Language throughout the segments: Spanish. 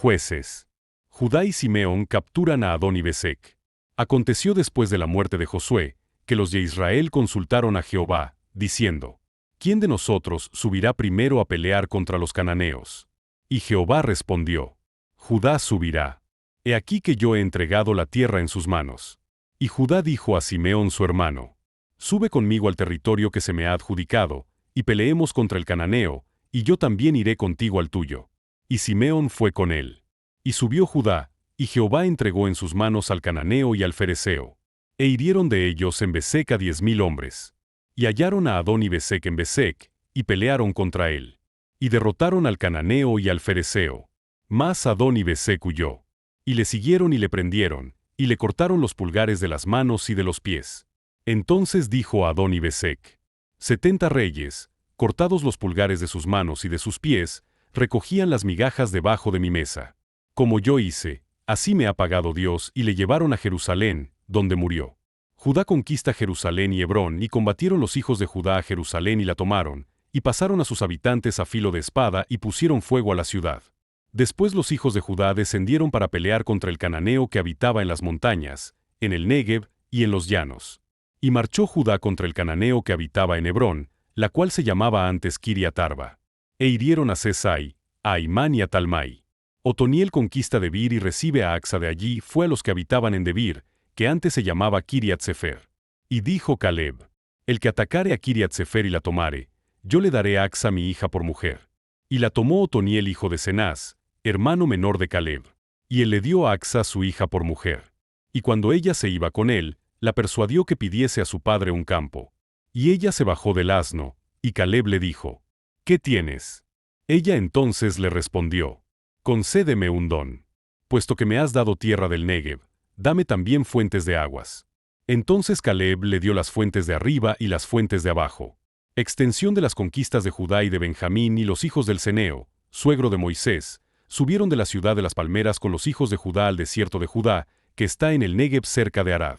Jueces. Judá y Simeón capturan a Adón y Besec. Aconteció después de la muerte de Josué, que los de Israel consultaron a Jehová, diciendo: ¿Quién de nosotros subirá primero a pelear contra los cananeos? Y Jehová respondió: Judá subirá. He aquí que yo he entregado la tierra en sus manos. Y Judá dijo a Simeón su hermano: Sube conmigo al territorio que se me ha adjudicado, y peleemos contra el cananeo, y yo también iré contigo al tuyo. Y Simeón fue con él. Y subió Judá, y Jehová entregó en sus manos al cananeo y al fereceo. E hirieron de ellos en Besec a 10,000 hombres. Y hallaron a Adón y Besec en Besec, y pelearon contra él. Y derrotaron al cananeo y al fereceo. Mas Adón y Besec huyó. Y le siguieron y le prendieron, y le cortaron los pulgares de las manos y de los pies. Entonces dijo a Adón y Besec: 70 reyes, cortados los pulgares de sus manos y de sus pies, recogían las migajas debajo de mi mesa. Como yo hice, así me ha pagado Dios, y le llevaron a Jerusalén, donde murió. Judá conquista Jerusalén y Hebrón, y combatieron los hijos de Judá a Jerusalén y la tomaron, y pasaron a sus habitantes a filo de espada y pusieron fuego a la ciudad. Después los hijos de Judá descendieron para pelear contra el cananeo que habitaba en las montañas, en el Negev y en los llanos. Y marchó Judá contra el cananeo que habitaba en Hebrón, la cual se llamaba antes Kiriat Arba. E hirieron a Sesai, a Aimán y a Talmai. Otoniel conquista Debir y recibe a Axa de allí, fue a los que habitaban en Debir, que antes se llamaba Kiriat Sefer. Y dijo Caleb: El que atacare a Kiriat Sefer y la tomare, yo le daré a Axa mi hija por mujer. Y la tomó Otoniel hijo de Cenaz, hermano menor de Caleb. Y él le dio a Axa su hija por mujer. Y cuando ella se iba con él, la persuadió que pidiese a su padre un campo. Y ella se bajó del asno, y Caleb le dijo: ¿Qué tienes? Ella entonces le respondió: Concédeme un don. Puesto que me has dado tierra del Negev, dame también fuentes de aguas. Entonces Caleb le dio las fuentes de arriba y las fuentes de abajo. Extensión de las conquistas de Judá y de Benjamín, y los hijos del Ceneo, suegro de Moisés, subieron de la ciudad de las palmeras con los hijos de Judá al desierto de Judá, que está en el Negev cerca de Arad.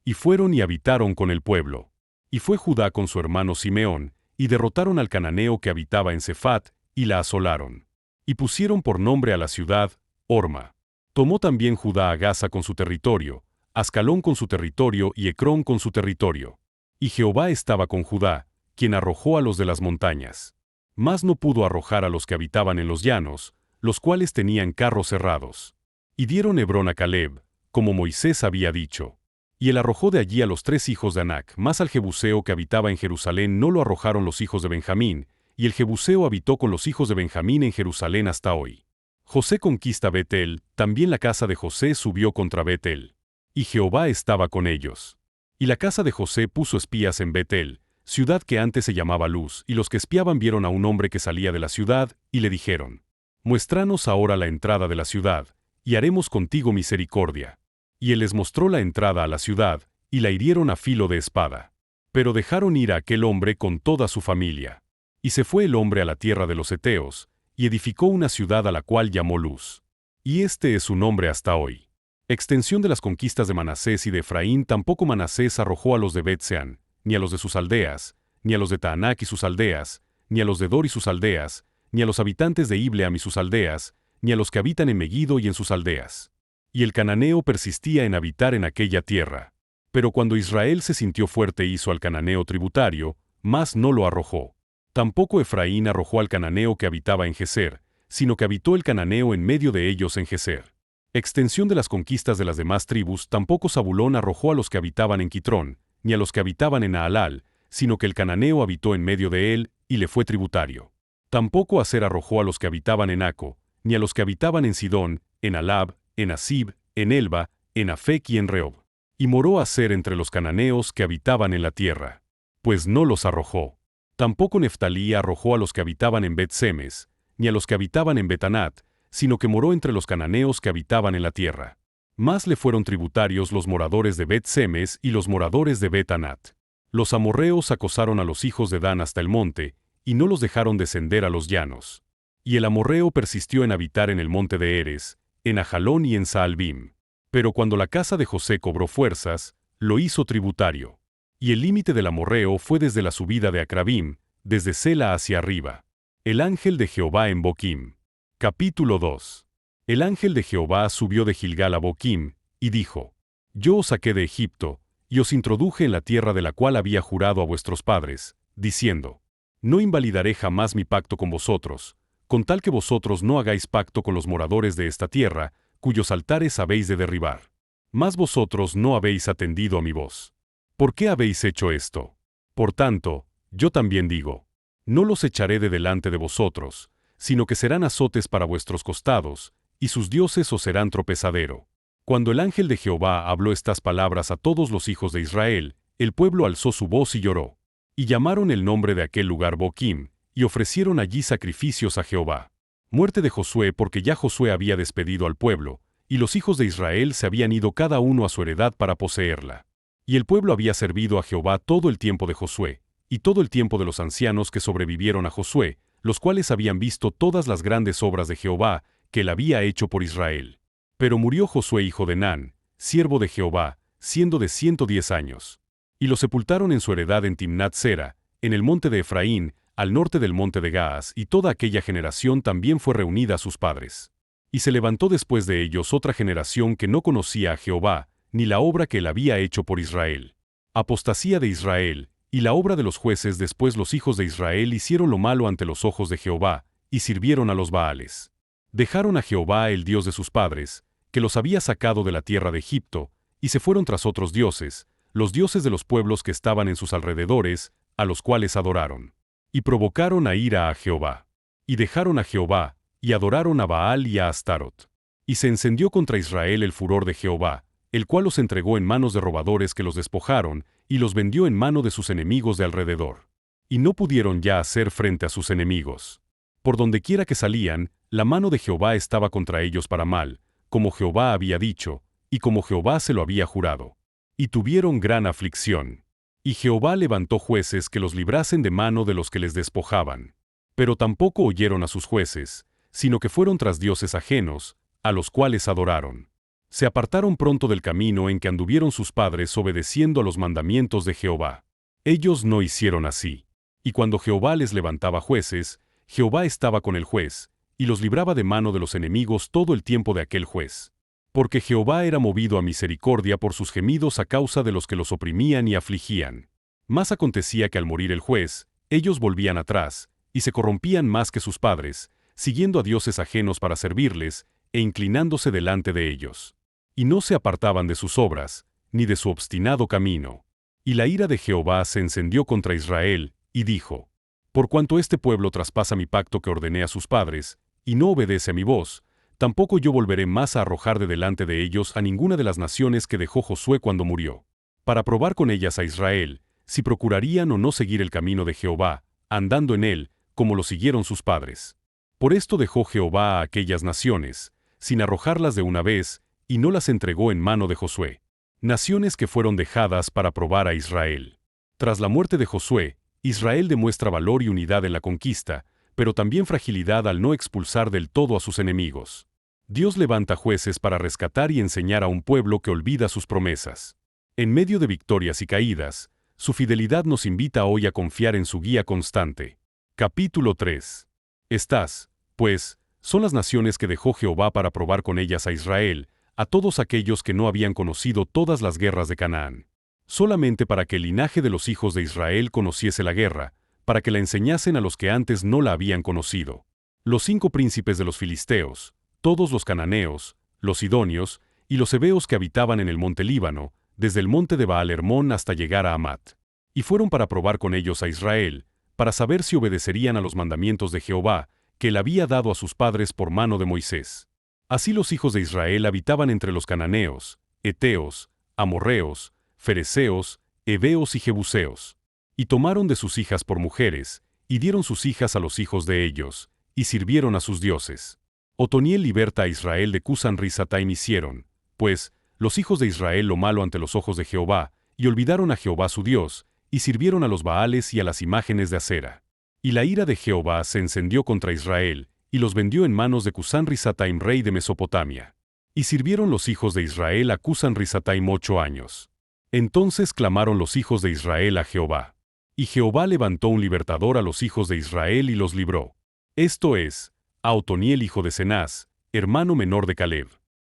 Y fueron y habitaron con el pueblo. Y fue Judá con su hermano Simeón, y derrotaron al cananeo que habitaba en Sefat, y la asolaron. Y pusieron por nombre a la ciudad Orma. Tomó también Judá a Gaza con su territorio, Ascalón con su territorio y Ecrón con su territorio. Y Jehová estaba con Judá, quien arrojó a los de las montañas. Mas no pudo arrojar a los que habitaban en los llanos, los cuales tenían carros cerrados. Y dieron Hebrón a Caleb, como Moisés había dicho. Y él arrojó de allí a los 3 hijos de Anac, mas al Jebuseo que habitaba en Jerusalén no lo arrojaron los hijos de Benjamín, y el Jebuseo habitó con los hijos de Benjamín en Jerusalén hasta hoy. José conquista Betel, también la casa de José subió contra Betel. Y Jehová estaba con ellos. Y la casa de José puso espías en Betel, ciudad que antes se llamaba Luz, y los que espiaban vieron a un hombre que salía de la ciudad, y le dijeron: Muéstranos ahora la entrada de la ciudad, y haremos contigo misericordia. Y él les mostró la entrada a la ciudad, y la hirieron a filo de espada. Pero dejaron ir a aquel hombre con toda su familia. Y se fue el hombre a la tierra de los heteos, y edificó una ciudad a la cual llamó Luz. Y este es su nombre hasta hoy. Extensión de las conquistas de Manasés y de Efraín. Tampoco Manasés arrojó a los de Bet-Sean, ni a los de sus aldeas, ni a los de Taanac y sus aldeas, ni a los de Dor y sus aldeas, ni a los habitantes de Ibleam y sus aldeas, ni a los que habitan en Megiddo y en sus aldeas. Y el cananeo persistía en habitar en aquella tierra. Pero cuando Israel se sintió fuerte hizo al cananeo tributario, mas no lo arrojó. Tampoco Efraín arrojó al cananeo que habitaba en Geser, sino que habitó el cananeo en medio de ellos en Geser. Extensión de las conquistas de las demás tribus. Tampoco Zabulón arrojó a los que habitaban en Quitrón, ni a los que habitaban en Naalal, sino que el cananeo habitó en medio de él, y le fue tributario. Tampoco Aser arrojó a los que habitaban en Aco, ni a los que habitaban en Sidón, en Alab, en Asib, en Elba, en Afec y en Rehob. Y moró Aser entre los cananeos que habitaban en la tierra, pues no los arrojó. Tampoco Neftalí arrojó a los que habitaban en Bet-Semes, ni a los que habitaban en Betanat, sino que moró entre los cananeos que habitaban en la tierra. Más le fueron tributarios los moradores de Bet-Semes y los moradores de Betanat. Los amorreos acosaron a los hijos de Dan hasta el monte, y no los dejaron descender a los llanos. Y el amorreo persistió en habitar en el monte de Eres, en Ajalón y en Saalbim. Pero cuando la casa de José cobró fuerzas, lo hizo tributario. Y el límite del amorreo fue desde la subida de Acrabim, desde Sela hacia arriba. El ángel de Jehová en Boquim. Capítulo 2. El ángel de Jehová subió de Gilgal a Boquim, y dijo: Yo os saqué de Egipto, y os introduje en la tierra de la cual había jurado a vuestros padres, diciendo: No invalidaré jamás mi pacto con vosotros, con tal que vosotros no hagáis pacto con los moradores de esta tierra, cuyos altares habéis de derribar. Mas vosotros no habéis atendido a mi voz. ¿Por qué habéis hecho esto? Por tanto, yo también digo: No los echaré de delante de vosotros, sino que serán azotes para vuestros costados, y sus dioses os serán tropezadero. Cuando el ángel de Jehová habló estas palabras a todos los hijos de Israel, el pueblo alzó su voz y lloró. Y llamaron el nombre de aquel lugar Boquim, y ofrecieron allí sacrificios a Jehová. Muerte de Josué, porque ya Josué había despedido al pueblo, y los hijos de Israel se habían ido cada uno a su heredad para poseerla. Y el pueblo había servido a Jehová todo el tiempo de Josué, y todo el tiempo de los ancianos que sobrevivieron a Josué, los cuales habían visto todas las grandes obras de Jehová, que él había hecho por Israel. Pero murió Josué hijo de Nun, siervo de Jehová, siendo de 110 años. Y lo sepultaron en su heredad en Timnat Sera, en el monte de Efraín, al norte del monte de Gaas, y toda aquella generación también fue reunida a sus padres. Y se levantó después de ellos otra generación que no conocía a Jehová, ni la obra que él había hecho por Israel. Apostasía de Israel, y la obra de los jueces. Después los hijos de Israel hicieron lo malo ante los ojos de Jehová, y sirvieron a los Baales. Dejaron a Jehová el Dios de sus padres, que los había sacado de la tierra de Egipto, y se fueron tras otros dioses, los dioses de los pueblos que estaban en sus alrededores, a los cuales adoraron. Y provocaron a ira a Jehová. Y dejaron a Jehová, y adoraron a Baal y a Astarot. Y se encendió contra Israel el furor de Jehová, el cual los entregó en manos de robadores que los despojaron, y los vendió en mano de sus enemigos de alrededor. Y no pudieron ya hacer frente a sus enemigos. Por dondequiera que salían, la mano de Jehová estaba contra ellos para mal, como Jehová había dicho, y como Jehová se lo había jurado. Y tuvieron gran aflicción. Y Jehová levantó jueces que los librasen de mano de los que les despojaban. Pero tampoco oyeron a sus jueces, sino que fueron tras dioses ajenos, a los cuales adoraron. Se apartaron pronto del camino en que anduvieron sus padres obedeciendo a los mandamientos de Jehová. Ellos no hicieron así. Y cuando Jehová les levantaba jueces, Jehová estaba con el juez, y los libraba de mano de los enemigos todo el tiempo de aquel juez. Porque Jehová era movido a misericordia por sus gemidos a causa de los que los oprimían y afligían. Mas acontecía que al morir el juez, ellos volvían atrás, y se corrompían más que sus padres, siguiendo a dioses ajenos para servirles, e inclinándose delante de ellos. Y no se apartaban de sus obras, ni de su obstinado camino. Y la ira de Jehová se encendió contra Israel, y dijo: Por cuanto este pueblo traspasa mi pacto que ordené a sus padres, y no obedece a mi voz, tampoco yo volveré más a arrojar de delante de ellos a ninguna de las naciones que dejó Josué cuando murió, para probar con ellas a Israel, si procurarían o no seguir el camino de Jehová, andando en él, como lo siguieron sus padres. Por esto dejó Jehová a aquellas naciones, sin arrojarlas de una vez, y no las entregó en mano de Josué. Naciones que fueron dejadas para probar a Israel. Tras la muerte de Josué, Israel demuestra valor y unidad en la conquista, pero también fragilidad al no expulsar del todo a sus enemigos. Dios levanta jueces para rescatar y enseñar a un pueblo que olvida sus promesas. En medio de victorias y caídas, su fidelidad nos invita hoy a confiar en su guía constante. Capítulo 3. Estas, pues, son las naciones que dejó Jehová para probar con ellas a Israel, a todos aquellos que no habían conocido todas las guerras de Canaán. Solamente para que el linaje de los hijos de Israel conociese la guerra, para que la enseñasen a los que antes no la habían conocido. Los 5 príncipes de los filisteos, todos los cananeos, los sidonios, y los heveos que habitaban en el monte Líbano, desde el monte de Baal-Hermón hasta llegar a Amat. Y fueron para probar con ellos a Israel, para saber si obedecerían a los mandamientos de Jehová, que él había dado a sus padres por mano de Moisés. Así los hijos de Israel habitaban entre los cananeos, heteos, amorreos, fereceos, heveos y jebuseos. Y tomaron de sus hijas por mujeres, y dieron sus hijas a los hijos de ellos, y sirvieron a sus dioses. Otoniel liberta a Israel de Cusan Risataim hicieron, pues, los hijos de Israel lo malo ante los ojos de Jehová, y olvidaron a Jehová su Dios, y sirvieron a los Baales y a las imágenes de acera. Y la ira de Jehová se encendió contra Israel, y los vendió en manos de Cusan Risataim rey de Mesopotamia. Y sirvieron los hijos de Israel a Cusan Risataim 8 años. Entonces clamaron los hijos de Israel a Jehová. Y Jehová levantó un libertador a los hijos de Israel y los libró. Esto es, a Otoniel hijo de Cenaz, hermano menor de Caleb.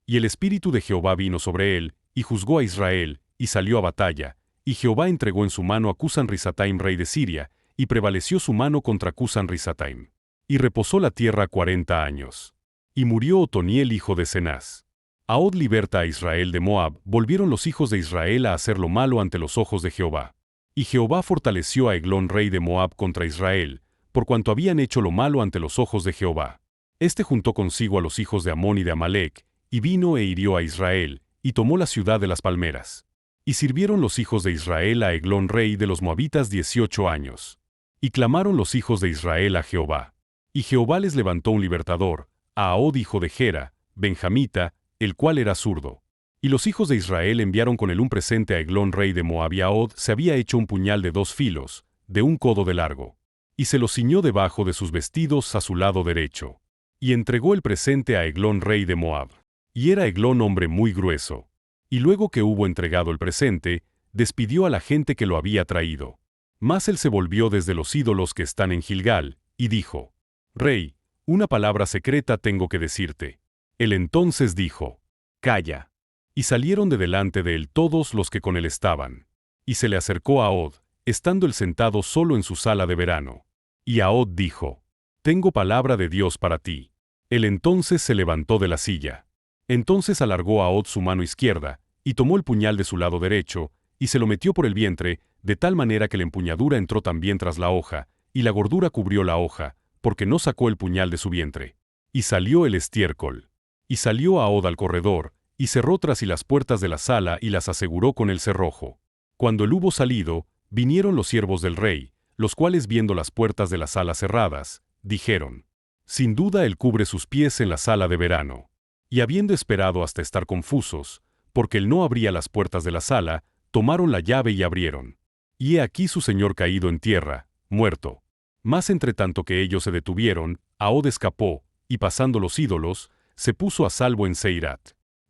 Y el espíritu de Jehová vino sobre él, y juzgó a Israel, y salió a batalla, y Jehová entregó en su mano a Cushan-Risataim rey de Siria, y prevaleció su mano contra Cushan-Risataim. Y reposó la tierra 40 años. Y murió Otoniel hijo de Cenaz. Ahod liberta a Israel de Moab. Volvieron los hijos de Israel a hacer lo malo ante los ojos de Jehová. Y Jehová fortaleció a Eglón rey de Moab contra Israel, por cuanto habían hecho lo malo ante los ojos de Jehová. Este juntó consigo a los hijos de Amón y de Amalec, y vino e hirió a Israel, y tomó la ciudad de las palmeras. Y sirvieron los hijos de Israel a Eglón rey de los moabitas 18 años. Y clamaron los hijos de Israel a Jehová. Y Jehová les levantó un libertador, a Ahod hijo de Gera, benjamita, el cual era zurdo. Y los hijos de Israel enviaron con él un presente a Eglón rey de Moab, y Ahod se había hecho un puñal de 2 filos, de 1 codo de largo. Y se lo ciñó debajo de sus vestidos a su lado derecho. Y entregó el presente a Eglón rey de Moab. Y era Eglón hombre muy grueso. Y luego que hubo entregado el presente, despidió a la gente que lo había traído. Mas él se volvió desde los ídolos que están en Gilgal, y dijo: Rey, una palabra secreta tengo que decirte. Él entonces dijo: Calla. Y salieron de delante de él todos los que con él estaban. Y se le acercó a Ahod, estando él sentado solo en su sala de verano. Y Ahod dijo: Tengo palabra de Dios para ti. Él entonces se levantó de la silla. Entonces alargó Ahod su mano izquierda, y tomó el puñal de su lado derecho, y se lo metió por el vientre, de tal manera que la empuñadura entró también tras la hoja, y la gordura cubrió la hoja, porque no sacó el puñal de su vientre. Y salió el estiércol. Y salió Ahod al corredor, y cerró tras sí las puertas de la sala y las aseguró con el cerrojo. Cuando él hubo salido, vinieron los siervos del rey, los cuales viendo las puertas de la sala cerradas, dijeron: Sin duda él cubre sus pies en la sala de verano. Y habiendo esperado hasta estar confusos, porque él no abría las puertas de la sala, tomaron la llave y abrieron. Y he aquí su señor caído en tierra, muerto. Mas entre tanto que ellos se detuvieron, Ahod escapó, y pasando los ídolos, se puso a salvo en Seirat.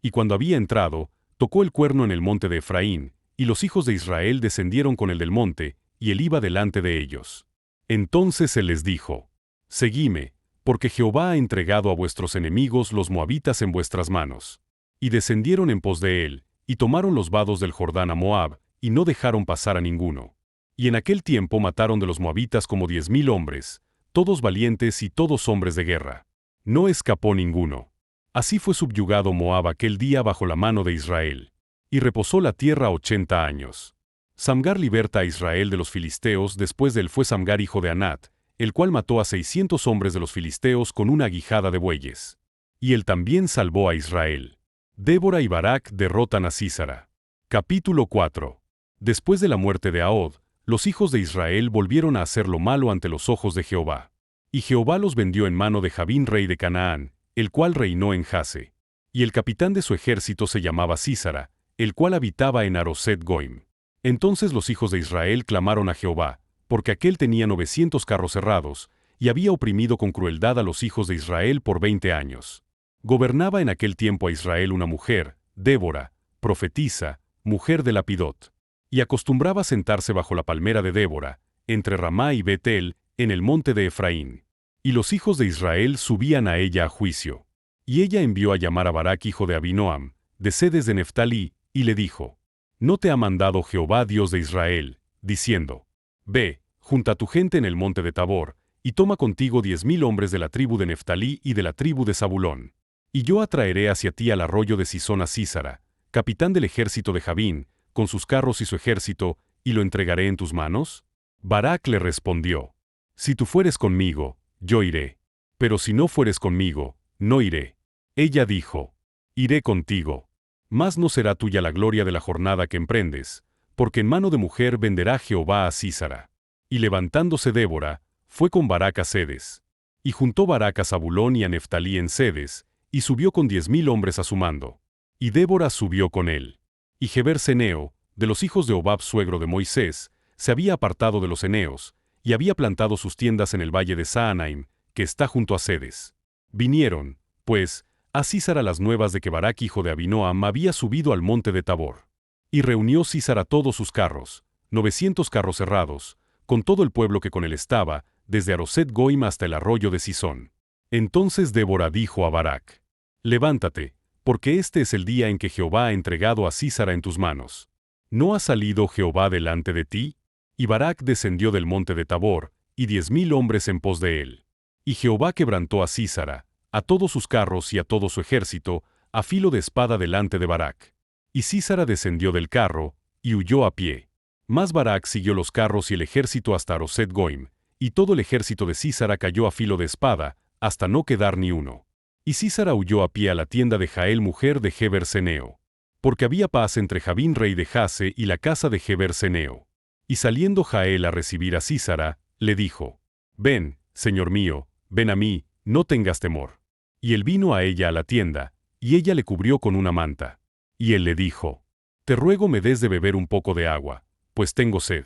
Y cuando había entrado, tocó el cuerno en el monte de Efraín, y los hijos de Israel descendieron con él del monte, y él iba delante de ellos. Entonces él les dijo: Seguidme, porque Jehová ha entregado a vuestros enemigos los moabitas en vuestras manos. Y descendieron en pos de él, y tomaron los vados del Jordán a Moab, y no dejaron pasar a ninguno. Y en aquel tiempo mataron de los moabitas como 10,000 hombres, todos valientes y todos hombres de guerra. No escapó ninguno. Así fue subyugado Moab aquel día bajo la mano de Israel. Y reposó la tierra 80 años. Samgar liberta a Israel de los filisteos. Después de él fue Samgar hijo de Anat, el cual mató a 600 hombres de los filisteos con una aguijada de bueyes. Y él también salvó a Israel. Débora y Barak derrotan a Sísara. Capítulo 4. Después de la muerte de Ahod, los hijos de Israel volvieron a hacer lo malo ante los ojos de Jehová. Y Jehová los vendió en mano de Jabín rey de Canaán, el cual reinó en Jase. Y el capitán de su ejército se llamaba Sísara, el cual habitaba en Aroset Goim. Entonces los hijos de Israel clamaron a Jehová, porque aquél tenía 900 carros cerrados, y había oprimido con crueldad a los hijos de Israel por 20 años. Gobernaba en aquel tiempo a Israel una mujer, Débora, profetisa, mujer de Lapidot. Y acostumbraba sentarse bajo la palmera de Débora, entre Ramá y Betel, en el monte de Efraín. Y los hijos de Israel subían a ella a juicio. Y ella envió a llamar a Barak hijo de Abinoam, de Cedes de Neftalí, y le dijo: ¿No te ha mandado Jehová Dios de Israel, diciendo: Ve, junta tu gente en el monte de Tabor, y toma contigo 10,000 hombres de la tribu de Neftalí y de la tribu de Zabulón? Y yo atraeré hacia ti al arroyo de Sisón a Sísara, capitán del ejército de Jabín, con sus carros y su ejército, y lo entregaré en tus manos. Barak le respondió: Si tú fueres conmigo, yo iré. Pero si no fueres conmigo, no iré. Ella dijo: Iré contigo. Mas no será tuya la gloria de la jornada que emprendes, porque en mano de mujer venderá Jehová a Sísara. Y levantándose Débora, fue con Barak a Cedes. Y juntó Barak a Zabulón y a Neftalí en Cedes, y subió con 10,000 hombres a su mando. Y Débora subió con él. Y Geber ceneo, de los hijos de Hobab suegro de Moisés, se había apartado de los eneos, y había plantado sus tiendas en el valle de Saanaim, que está junto a Cedes. Vinieron, pues, a Sísara las nuevas de que Barak hijo de Abinoam había subido al monte de Tabor. Y reunió Sísara todos sus carros, 900 carros cerrados, con todo el pueblo que con él estaba, desde Aroset Goim hasta el arroyo de Sisón. Entonces Débora dijo a Barak: Levántate, porque este es el día en que Jehová ha entregado a Sísara en tus manos. ¿No ha salido Jehová delante de ti? Y Barac descendió del monte de Tabor, y 10,000 hombres en pos de él. Y Jehová quebrantó a Sísara, a todos sus carros y a todo su ejército, a filo de espada delante de Barac. Y Sísara descendió del carro, y huyó a pie. Mas Barac siguió los carros y el ejército hasta Aroset Goim, y todo el ejército de Sísara cayó a filo de espada, hasta no quedar ni uno. Y Sísara huyó a pie a la tienda de Jael mujer de Heber Seneo. Porque había paz entre Jabín rey de Jase y la casa de Heber Seneo. Y saliendo Jael a recibir a Sísara, le dijo: Ven, señor mío, ven a mí, no tengas temor. Y él vino a ella a la tienda, y ella le cubrió con una manta. Y él le dijo: Te ruego me des de beber un poco de agua, pues tengo sed.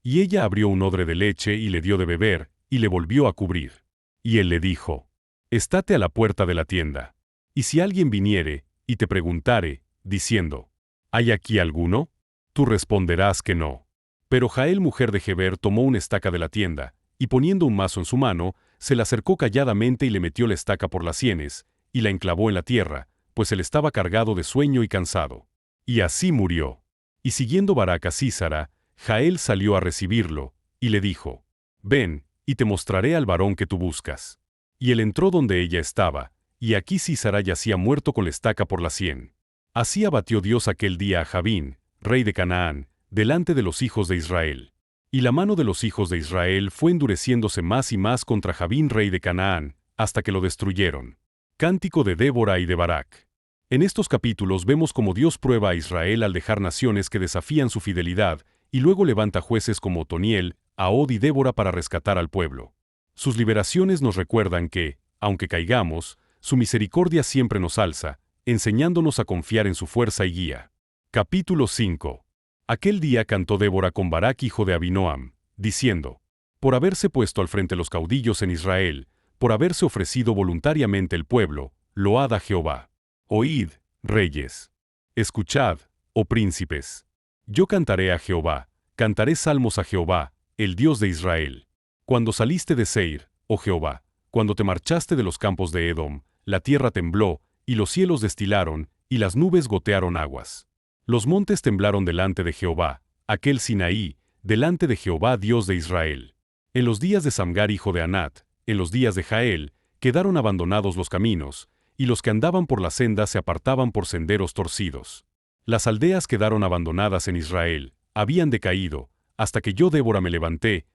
Y ella abrió un odre de leche y le dio de beber, y le volvió a cubrir. Y él le dijo: Estate a la puerta de la tienda. Y si alguien viniere, y te preguntare, diciendo: ¿Hay aquí alguno? Tú responderás que no. Pero Jael mujer de Heber tomó una estaca de la tienda, y poniendo un mazo en su mano, se la acercó calladamente y le metió la estaca por las sienes, y la enclavó en la tierra, pues él estaba cargado de sueño y cansado. Y así murió. Y siguiendo Barac a Sísara, Jael salió a recibirlo, y le dijo: Ven, y te mostraré al varón que tú buscas. Y él entró donde ella estaba, y aquí Sísara yacía muerto con la estaca por la sien. Así abatió Dios aquel día a Jabín, rey de Canaán, delante de los hijos de Israel. Y la mano de los hijos de Israel fue endureciéndose más y más contra Jabín rey de Canaán, hasta que lo destruyeron. Cántico de Débora y de Barac. En estos capítulos vemos cómo Dios prueba a Israel al dejar naciones que desafían su fidelidad, y luego levanta jueces como Otoniel, Ahod y Débora para rescatar al pueblo. Sus liberaciones nos recuerdan que, aunque caigamos, su misericordia siempre nos alza, enseñándonos a confiar en su fuerza y guía. Capítulo 5. Aquel día cantó Débora con Barac hijo de Abinoam, diciendo: Por haberse puesto al frente los caudillos en Israel, por haberse ofrecido voluntariamente el pueblo, load a Jehová. Oíd, reyes. Escuchad, oh príncipes. Yo cantaré a Jehová, cantaré salmos a Jehová, el Dios de Israel. Cuando saliste de Seir, oh Jehová, cuando te marchaste de los campos de Edom, la tierra tembló, y los cielos destilaron, y las nubes gotearon aguas. Los montes temblaron delante de Jehová, aquel Sinaí, delante de Jehová Dios de Israel. En los días de Samgar hijo de Anat, en los días de Jael, quedaron abandonados los caminos, y los que andaban por las sendas se apartaban por senderos torcidos. Las aldeas quedaron abandonadas en Israel, habían decaído, hasta que yo Débora me levanté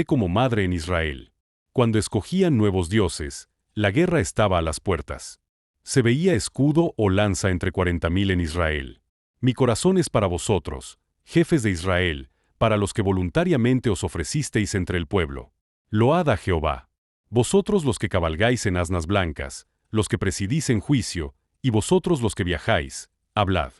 como madre en Israel. Cuando escogían nuevos dioses, la guerra estaba a las puertas. Se veía escudo o lanza entre 40,000 en Israel. Mi corazón es para vosotros, jefes de Israel, para los que voluntariamente os ofrecisteis entre el pueblo. Load a Jehová. Vosotros los que cabalgáis en asnas blancas, los que presidís en juicio, y vosotros los que viajáis, hablad.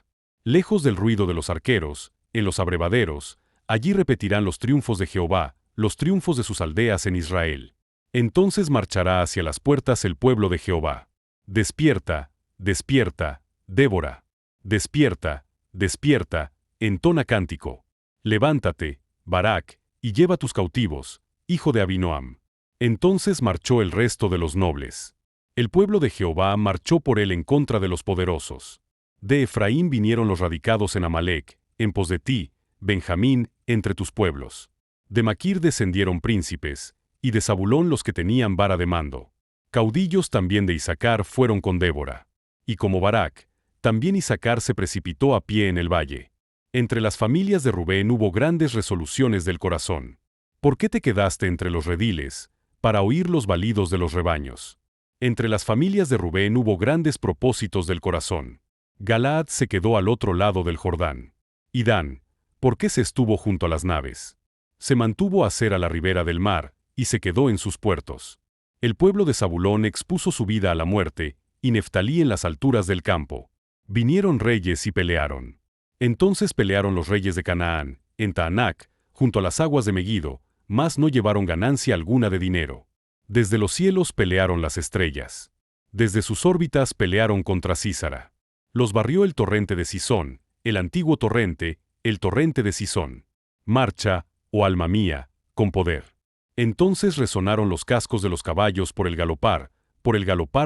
Lejos del ruido de los arqueros, en los abrevaderos, allí repetirán los triunfos de Jehová, los triunfos de sus aldeas en Israel. Entonces marchará hacia las puertas el pueblo de Jehová. Despierta, despierta, Débora. Despierta, despierta, entona cántico. Levántate, Barac, y lleva tus cautivos, hijo de Abinoam. Entonces marchó el resto de los nobles. El pueblo de Jehová marchó por él en contra de los poderosos. De Efraín vinieron los radicados en Amalec, en pos de ti, Benjamín, entre tus pueblos. De Maquir descendieron príncipes, y de Zabulón los que tenían vara de mando. Caudillos también de Isacar fueron con Débora. Y como Barac, también Isacar se precipitó a pie en el valle. Entre las familias de Rubén hubo grandes resoluciones del corazón. ¿Por qué te quedaste entre los rediles, para oír los balidos de los rebaños? Entre las familias de Rubén hubo grandes propósitos del corazón. Galaad se quedó al otro lado del Jordán. Y Dan, ¿por qué se estuvo junto a las naves? Se mantuvo a ser a la ribera del mar, y se quedó en sus puertos. El pueblo de Zabulón expuso su vida a la muerte, y Neftalí en las alturas del campo. Vinieron reyes y pelearon. Entonces pelearon los reyes de Canaán, en Taanac, junto a las aguas de Megido, mas no llevaron ganancia alguna de dinero. Desde los cielos pelearon las estrellas. Desde sus órbitas pelearon contra Sísara. Los barrió el torrente de Sisón, el antiguo torrente, el torrente de Sisón. Marcha, oh alma mía, con poder. Entonces resonaron los cascos de los caballos por el galopar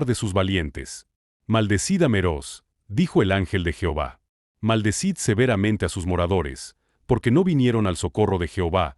de sus valientes. Maldecid a Meroz, dijo el ángel de Jehová. Maldecid severamente a sus moradores, porque no vinieron al socorro de Jehová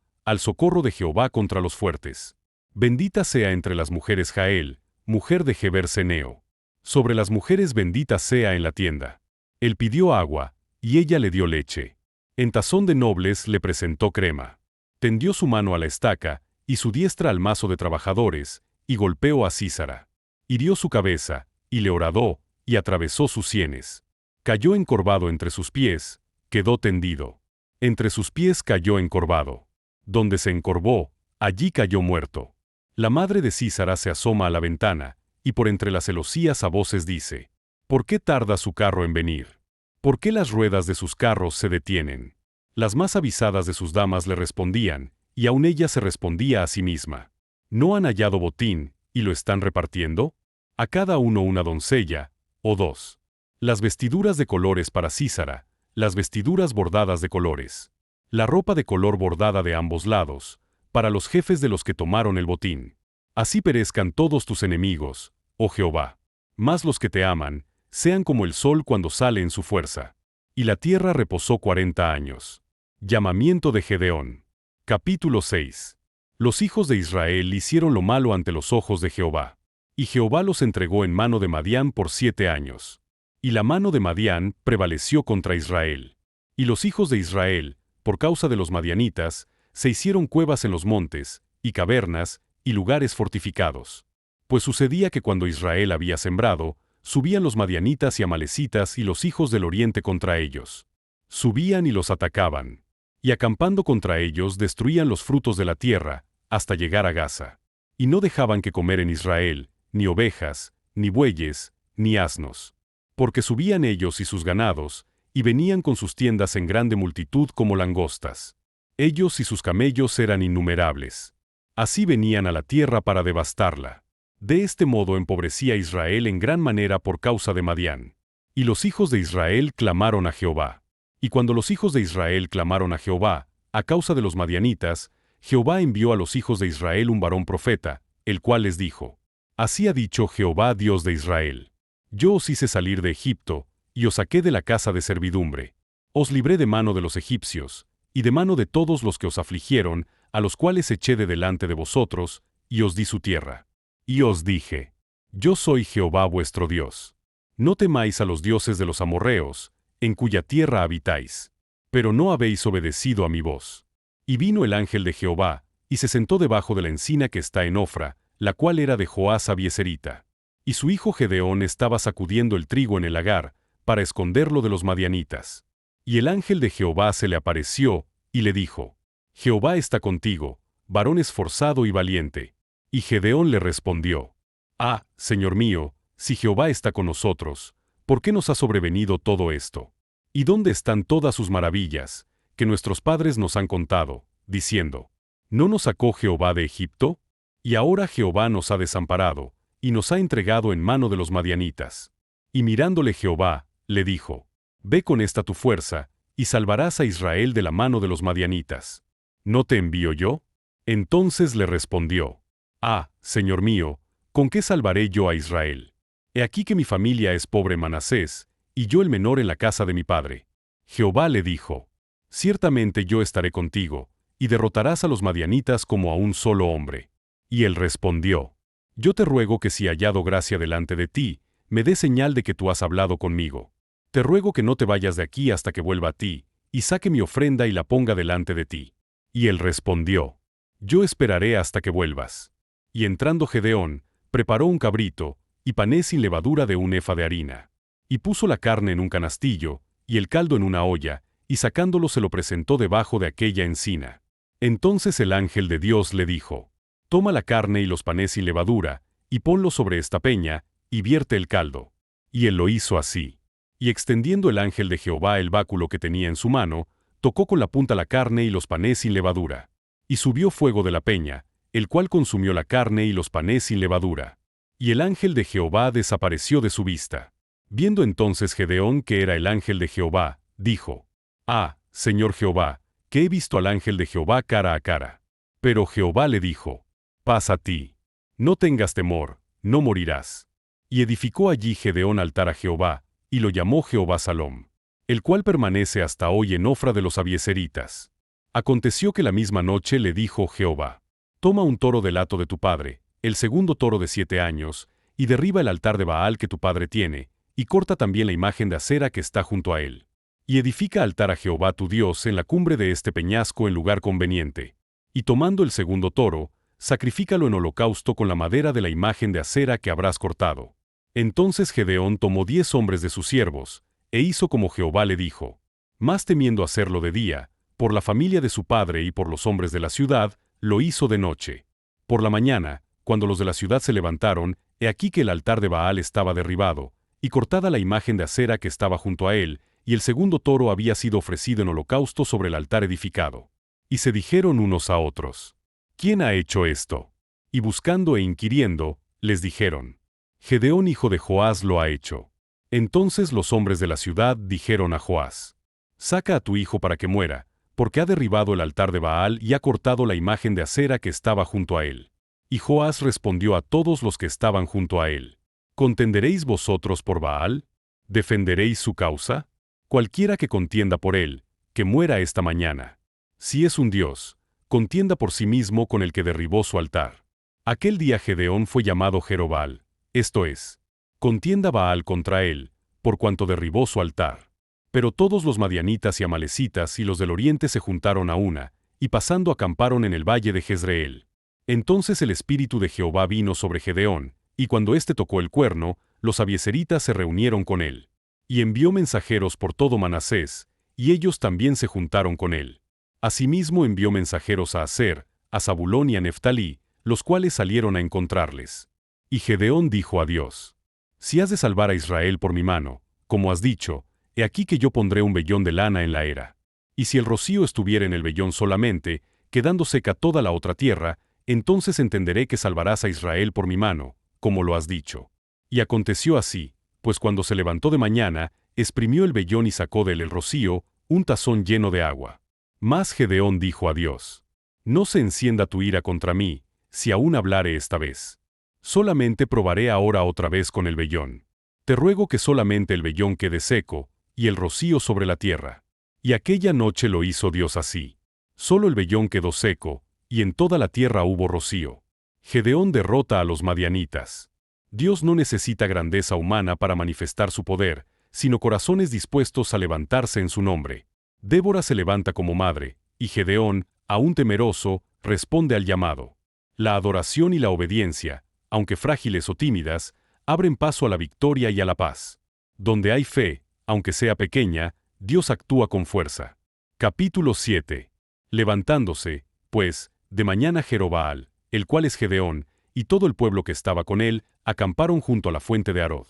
contra los fuertes. Bendita sea entre las mujeres Jael, mujer de Geber Ceneo. Sobre las mujeres bendita sea en la tienda. Él pidió agua, y ella le dio leche. En tazón de nobles le presentó crema. Tendió su mano a la estaca, y su diestra al mazo de trabajadores, y golpeó a Sísara. Hirió su cabeza, y le horadó, y atravesó sus sienes. Cayó encorvado entre sus pies, quedó tendido. Entre sus pies cayó encorvado. Donde se encorvó, allí cayó muerto. La madre de Sísara se asoma a la ventana, y por entre las celosías a voces dice: ¿Por qué tarda su carro en venir? ¿Por qué las ruedas de sus carros se detienen? Las más avisadas de sus damas le respondían, y aun ella se respondía a sí misma: ¿No han hallado botín, y lo están repartiendo? A cada uno una doncella, o dos. Las vestiduras de colores para Sísara, las vestiduras bordadas de colores. La ropa de color bordada de ambos lados, para los jefes de los que tomaron el botín. Así perezcan todos tus enemigos, oh Jehová. Mas los que te aman, sean como el sol cuando sale en su fuerza. Y la tierra reposó 40 años. Llamamiento de Gedeón. Capítulo 6. Los hijos de Israel hicieron lo malo ante los ojos de Jehová. Y Jehová los entregó en mano de Madián por 7 años. Y la mano de Madián prevaleció contra Israel. Y los hijos de Israel, por causa de los madianitas, se hicieron cuevas en los montes, y cavernas, y lugares fortificados. Pues sucedía que cuando Israel había sembrado, subían los madianitas y amalecitas y los hijos del oriente contra ellos. Subían y los atacaban. Y acampando contra ellos destruían los frutos de la tierra, hasta llegar a Gaza. Y no dejaban que comer en Israel, ni ovejas, ni bueyes, ni asnos. Porque subían ellos y sus ganados, y venían con sus tiendas en grande multitud como langostas. Ellos y sus camellos eran innumerables. Así venían a la tierra para devastarla. De este modo empobrecía Israel en gran manera por causa de Madián. Y los hijos de Israel clamaron a Jehová. Y cuando los hijos de Israel clamaron a Jehová, a causa de los madianitas, Jehová envió a los hijos de Israel un varón profeta, el cual les dijo: Así ha dicho Jehová Dios de Israel: Yo os hice salir de Egipto, y os saqué de la casa de servidumbre. Os libré de mano de los egipcios, y de mano de todos los que os afligieron, a los cuales eché de delante de vosotros, y os di su tierra. Y os dije: Yo soy Jehová vuestro Dios. No temáis a los dioses de los amorreos, en cuya tierra habitáis. Pero no habéis obedecido a mi voz. Y vino el ángel de Jehová, y se sentó debajo de la encina que está en Ofra, la cual era de Joás Abieserita. Y su hijo Gedeón estaba sacudiendo el trigo en el lagar, para esconderlo de los madianitas. Y el ángel de Jehová se le apareció, y le dijo: Jehová está contigo, varón esforzado y valiente. Y Gedeón le respondió: Ah, Señor mío, si Jehová está con nosotros, ¿por qué nos ha sobrevenido todo esto? ¿Y dónde están todas sus maravillas, que nuestros padres nos han contado, diciendo: ¿No nos sacó Jehová de Egipto? Y ahora Jehová nos ha desamparado, y nos ha entregado en mano de los madianitas. Y mirándole Jehová, le dijo: Ve con esta tu fuerza, y salvarás a Israel de la mano de los madianitas. ¿No te envío yo? Entonces le respondió: Ah, Señor mío, ¿con qué salvaré yo a Israel? He aquí que mi familia es pobre Manasés, y yo el menor en la casa de mi padre. Jehová le dijo: Ciertamente yo estaré contigo, y derrotarás a los madianitas como a un solo hombre. Y él respondió: Yo te ruego que si hallado gracia delante de ti, me dé señal de que tú has hablado conmigo. Te ruego que no te vayas de aquí hasta que vuelva a ti, y saque mi ofrenda y la ponga delante de ti. Y él respondió: Yo esperaré hasta que vuelvas. Y entrando Gedeón, preparó un cabrito, y pané sin levadura de un efa de harina. Y puso la carne en un canastillo, y el caldo en una olla, y sacándolo se lo presentó debajo de aquella encina. Entonces el ángel de Dios le dijo: Toma la carne y los panes sin levadura, y ponlos sobre esta peña, y vierte el caldo. Y él lo hizo así. Y extendiendo el ángel de Jehová el báculo que tenía en su mano, tocó con la punta la carne y los panes sin levadura. Y subió fuego de la peña, el cual consumió la carne y los panes sin levadura. Y el ángel de Jehová desapareció de su vista. Viendo entonces Gedeón que era el ángel de Jehová, dijo: Ah, Señor Jehová, que he visto al ángel de Jehová cara a cara. Pero Jehová le dijo: Paz a ti. No tengas temor, no morirás. Y edificó allí Gedeón altar a Jehová, y lo llamó Jehová Salom, el cual permanece hasta hoy en Ofra de los abiezeritas. Aconteció que la misma noche le dijo Jehová: Toma un toro del hato de tu padre, el segundo toro de 7 años, y derriba el altar de Baal que tu padre tiene, y corta también la imagen de acera que está junto a él. Y edifica altar a Jehová tu Dios en la cumbre de este peñasco en lugar conveniente. Y tomando el segundo toro, sacrifícalo en holocausto con la madera de la imagen de acera que habrás cortado. Entonces Gedeón tomó 10 hombres de sus siervos, e hizo como Jehová le dijo. Más temiendo hacerlo de día, por la familia de su padre y por los hombres de la ciudad, lo hizo de noche. Por la mañana, cuando los de la ciudad se levantaron, he aquí que el altar de Baal estaba derribado, y cortada la imagen de acera que estaba junto a él, y el segundo toro había sido ofrecido en holocausto sobre el altar edificado. Y se dijeron unos a otros: ¿Quién ha hecho esto? Y buscando e inquiriendo, les dijeron: Gedeón hijo de Joás lo ha hecho. Entonces los hombres de la ciudad dijeron a Joás: Saca a tu hijo para que muera, porque ha derribado el altar de Baal y ha cortado la imagen de acera que estaba junto a él. Y Joás respondió a todos los que estaban junto a él: ¿Contenderéis vosotros por Baal? ¿Defenderéis su causa? Cualquiera que contienda por él, que muera esta mañana. Si es un dios, contienda por sí mismo con el que derribó su altar. Aquel día Gedeón fue llamado Jerobal, esto es, contienda Baal contra él, por cuanto derribó su altar. Pero todos los madianitas y amalecitas y los del oriente se juntaron a una, y pasando acamparon en el valle de Jezreel. Entonces el espíritu de Jehová vino sobre Gedeón, y cuando éste tocó el cuerno, los abiezeritas se reunieron con él. Y envió mensajeros por todo Manasés, y ellos también se juntaron con él. Asimismo envió mensajeros a Aser, a Zabulón y a Neftalí, los cuales salieron a encontrarles. Y Gedeón dijo a Dios: Si has de salvar a Israel por mi mano, como has dicho, he aquí que yo pondré un vellón de lana en la era. Y si el rocío estuviera en el vellón solamente, quedando seca toda la otra tierra, entonces entenderé que salvarás a Israel por mi mano, como lo has dicho. Y aconteció así, pues cuando se levantó de mañana, exprimió el vellón y sacó de él el rocío, un tazón lleno de agua. Mas Gedeón dijo a Dios: No se encienda tu ira contra mí, si aún hablare esta vez. Solamente probaré ahora otra vez con el vellón. Te ruego que solamente el vellón quede seco, y el rocío sobre la tierra. Y aquella noche lo hizo Dios así. Solo el vellón quedó seco, y en toda la tierra hubo rocío. Gedeón derrota a los madianitas. Dios no necesita grandeza humana para manifestar su poder, sino corazones dispuestos a levantarse en su nombre. Débora se levanta como madre, y Gedeón, aún temeroso, responde al llamado. La adoración y la obediencia, aunque frágiles o tímidas, abren paso a la victoria y a la paz. Donde hay fe, aunque sea pequeña, Dios actúa con fuerza. Capítulo 7. Levantándose, pues, de mañana Jerobbaal, el cual es Gedeón, y todo el pueblo que estaba con él, acamparon junto a la fuente de Arod.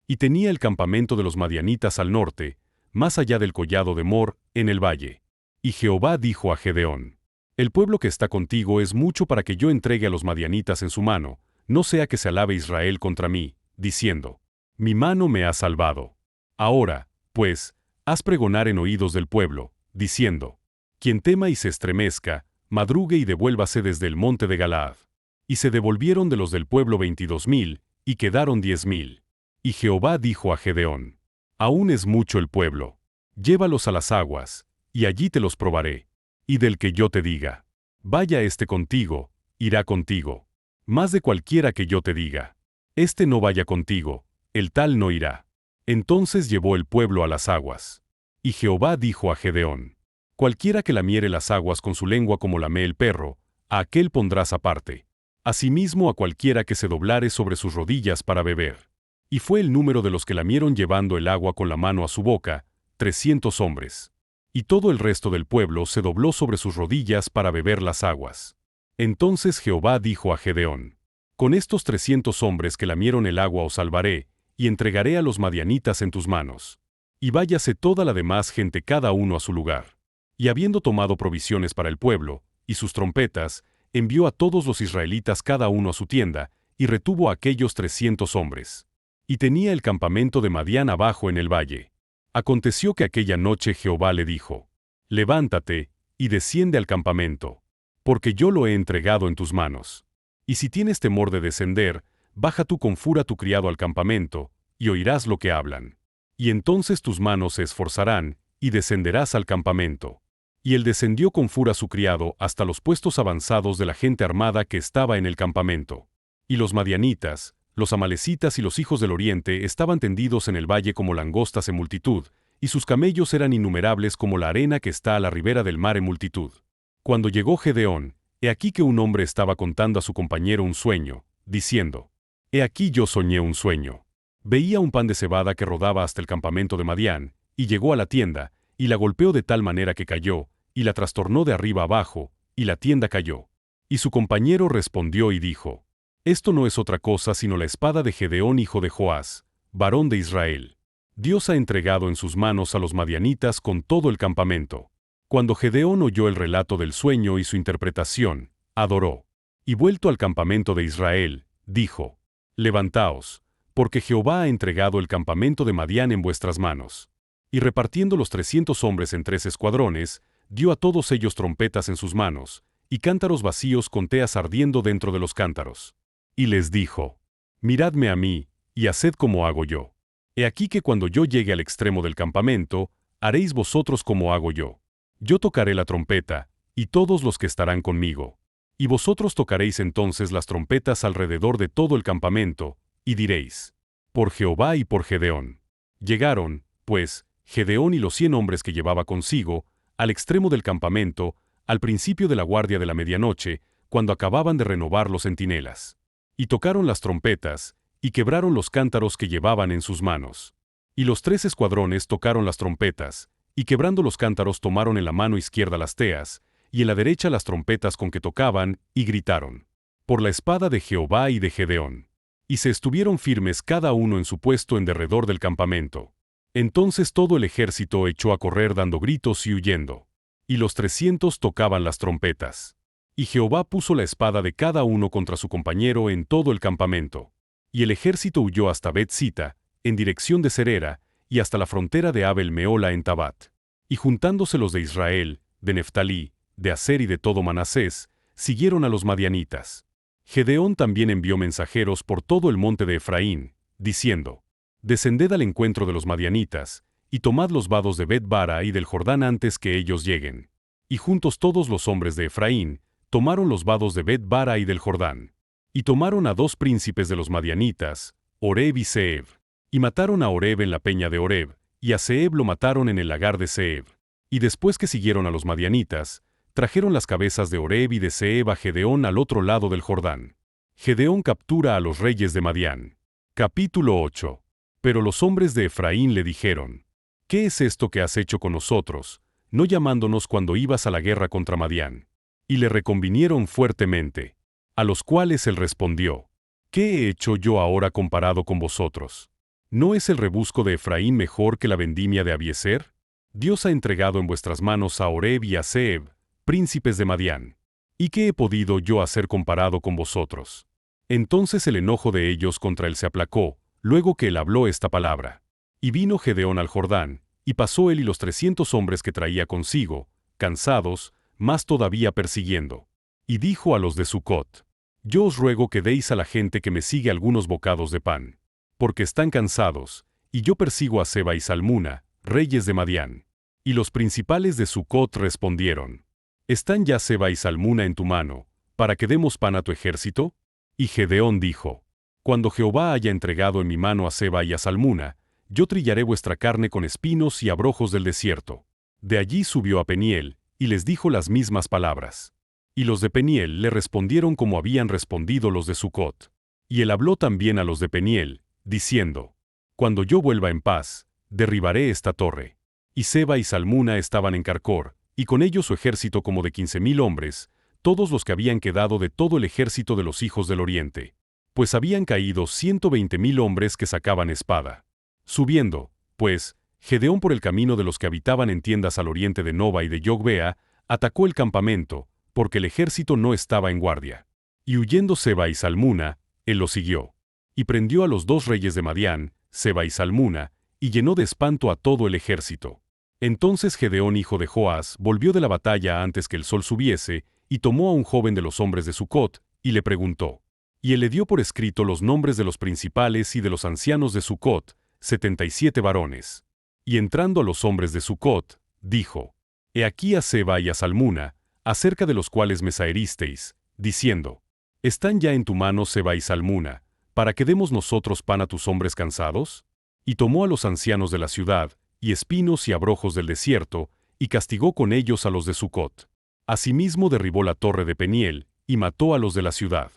Y tenía el campamento de los madianitas al norte, más allá del collado de Mor, en el valle. Y Jehová dijo a Gedeón: El pueblo que está contigo es mucho para que yo entregue a los madianitas en su mano, no sea que se alabe Israel contra mí, diciendo: Mi mano me ha salvado. Ahora, pues, haz pregonar en oídos del pueblo, diciendo: Quien tema y se estremezca, madrugue y devuélvase desde el monte de Galaad. Y se devolvieron de los del pueblo 22,000, y quedaron 10,000. Y Jehová dijo a Gedeón: Aún es mucho el pueblo. Llévalos a las aguas, y allí te los probaré. Y del que yo te diga: Vaya este contigo, irá contigo. Más de cualquiera que yo te diga: Este no vaya contigo, el tal no irá. Entonces llevó el pueblo a las aguas. Y Jehová dijo a Gedeón: Cualquiera que lamiere las aguas con su lengua como lame el perro, a aquel pondrás aparte. Asimismo a cualquiera que se doblare sobre sus rodillas para beber. Y fue el número de los que lamieron llevando el agua con la mano a su boca, 300 hombres. Y todo el resto del pueblo se dobló sobre sus rodillas para beber las aguas. Entonces Jehová dijo a Gedeón: Con estos 300 hombres que lamieron el agua os salvaré, y entregaré a los madianitas en tus manos. Y váyase toda la demás gente cada uno a su lugar. Y habiendo tomado provisiones para el pueblo, y sus trompetas, envió a todos los israelitas cada uno a su tienda, y retuvo a aquellos 300 hombres. Y tenía el campamento de Madián abajo en el valle. Aconteció que aquella noche Jehová le dijo: Levántate, y desciende al campamento, porque yo lo he entregado en tus manos. Y si tienes temor de descender, baja tú con Fura tu criado al campamento, y oirás lo que hablan. Y entonces tus manos se esforzarán, y descenderás al campamento. Y él descendió con Fura su criado hasta los puestos avanzados de la gente armada que estaba en el campamento. Y los madianitas, los amalecitas y los hijos del oriente estaban tendidos en el valle como langostas en multitud, y sus camellos eran innumerables como la arena que está a la ribera del mar en multitud. Cuando llegó Gedeón, he aquí que un hombre estaba contando a su compañero un sueño, diciendo: He aquí yo soñé un sueño. Veía un pan de cebada que rodaba hasta el campamento de Madián, y llegó a la tienda, y la golpeó de tal manera que cayó, y la trastornó de arriba abajo, y la tienda cayó. Y su compañero respondió y dijo: Esto no es otra cosa sino la espada de Gedeón hijo de Joás, varón de Israel. Dios ha entregado en sus manos a los madianitas con todo el campamento. Cuando Gedeón oyó el relato del sueño y su interpretación, adoró. Y vuelto al campamento de Israel, dijo: Levantaos, porque Jehová ha entregado el campamento de Madián en vuestras manos. Y repartiendo los 300 hombres en 3 escuadrones, dio a todos ellos trompetas en sus manos, y cántaros vacíos con teas ardiendo dentro de los cántaros. Y les dijo: Miradme a mí, y haced como hago yo. He aquí que cuando yo llegue al extremo del campamento, haréis vosotros como hago yo. Yo tocaré la trompeta, y todos los que estarán conmigo. Y vosotros tocaréis entonces las trompetas alrededor de todo el campamento, y diréis: Por Jehová y por Gedeón. Llegaron, pues, Gedeón y los 100 hombres que llevaba consigo, al extremo del campamento, al principio de la guardia de la medianoche, cuando acababan de renovar los centinelas. Y tocaron las trompetas, y quebraron los cántaros que llevaban en sus manos. Y los 3 escuadrones tocaron las trompetas, y quebrando los cántaros tomaron en la mano izquierda las teas, y en la derecha las trompetas con que tocaban, y gritaron: Por la espada de Jehová y de Gedeón. Y se estuvieron firmes cada uno en su puesto en derredor del campamento. Entonces todo el ejército echó a correr dando gritos y huyendo. Y los 300 tocaban las trompetas. Y Jehová puso la espada de cada uno contra su compañero en todo el campamento. Y el ejército huyó hasta Bet-sita, en dirección de Serera, y hasta la frontera de Abel-meola en Tabat. Y juntándose los de Israel, de Neftalí, de Aser y de todo Manasés, siguieron a los madianitas. Gedeón también envió mensajeros por todo el monte de Efraín, diciendo: Descended al encuentro de los madianitas, y tomad los vados de Bet-bara y del Jordán antes que ellos lleguen. Y juntos todos los hombres de Efraín, tomaron los vados de Bet-bara y del Jordán. Y tomaron a 2 príncipes de los madianitas, Oreb y Zeeb. Y mataron a Oreb en la peña de Oreb, y a Zeeb lo mataron en el lagar de Zeeb. Y después que siguieron a los madianitas, trajeron las cabezas de Oreb y de Zeeb a Gedeón al otro lado del Jordán. Gedeón captura a los reyes de Madián. Capítulo 8. Pero los hombres de Efraín le dijeron: ¿Qué es esto que has hecho con nosotros, no llamándonos cuando ibas a la guerra contra Madián? Y le reconvinieron fuertemente. A los cuales él respondió: ¿Qué he hecho yo ahora comparado con vosotros? ¿No es el rebusco de Efraín mejor que la vendimia de Abiezer? Dios ha entregado en vuestras manos a Oreb y a Zeeb, príncipes de Madián. ¿Y qué he podido yo hacer comparado con vosotros? Entonces el enojo de ellos contra él se aplacó, luego que él habló esta palabra. Y vino Gedeón al Jordán, y pasó él y los 300 hombres que traía consigo, cansados, más todavía persiguiendo. Y dijo a los de Sucot: Yo os ruego que deis a la gente que me sigue algunos bocados de pan, porque están cansados, y yo persigo a Seba y Salmuna, reyes de Madián. Y los principales de Sucot respondieron: ¿Están ya Seba y Salmuna en tu mano, para que demos pan a tu ejército? Y Gedeón dijo: Cuando Jehová haya entregado en mi mano a Seba y a Salmuna, yo trillaré vuestra carne con espinos y abrojos del desierto. De allí subió a Peniel, y les dijo las mismas palabras. Y los de Peniel le respondieron como habían respondido los de Sucot. Y él habló también a los de Peniel, diciendo: Cuando yo vuelva en paz, derribaré esta torre. Y Seba y Salmuna estaban en Carcor, y con ellos su ejército como de 15,000 hombres, todos los que habían quedado de todo el ejército de los hijos del oriente. Pues habían caído 120,000 hombres que sacaban espada. Subiendo, pues, Gedeón por el camino de los que habitaban en tiendas al oriente de Nova y de Yogbea, atacó el campamento, porque el ejército no estaba en guardia. Y huyendo Seba y Salmuna, él los siguió. Y prendió a los 2 reyes de Madián, Seba y Salmuna, y llenó de espanto a todo el ejército. Entonces Gedeón hijo de Joás volvió de la batalla antes que el sol subiese, y tomó a un joven de los hombres de Sucot, y le preguntó: Y él le dio por escrito los nombres de los principales y de los ancianos de Sucot, 77 varones. Y entrando a los hombres de Sucot, dijo: He aquí a Seba y a Salmuna, acerca de los cuales me saheristeis, diciendo: ¿Están ya en tu mano Seba y Salmuna, para que demos nosotros pan a tus hombres cansados? Y tomó a los ancianos de la ciudad, y espinos y abrojos del desierto, y castigó con ellos a los de Sucot. Asimismo derribó la torre de Peniel, y mató a los de la ciudad.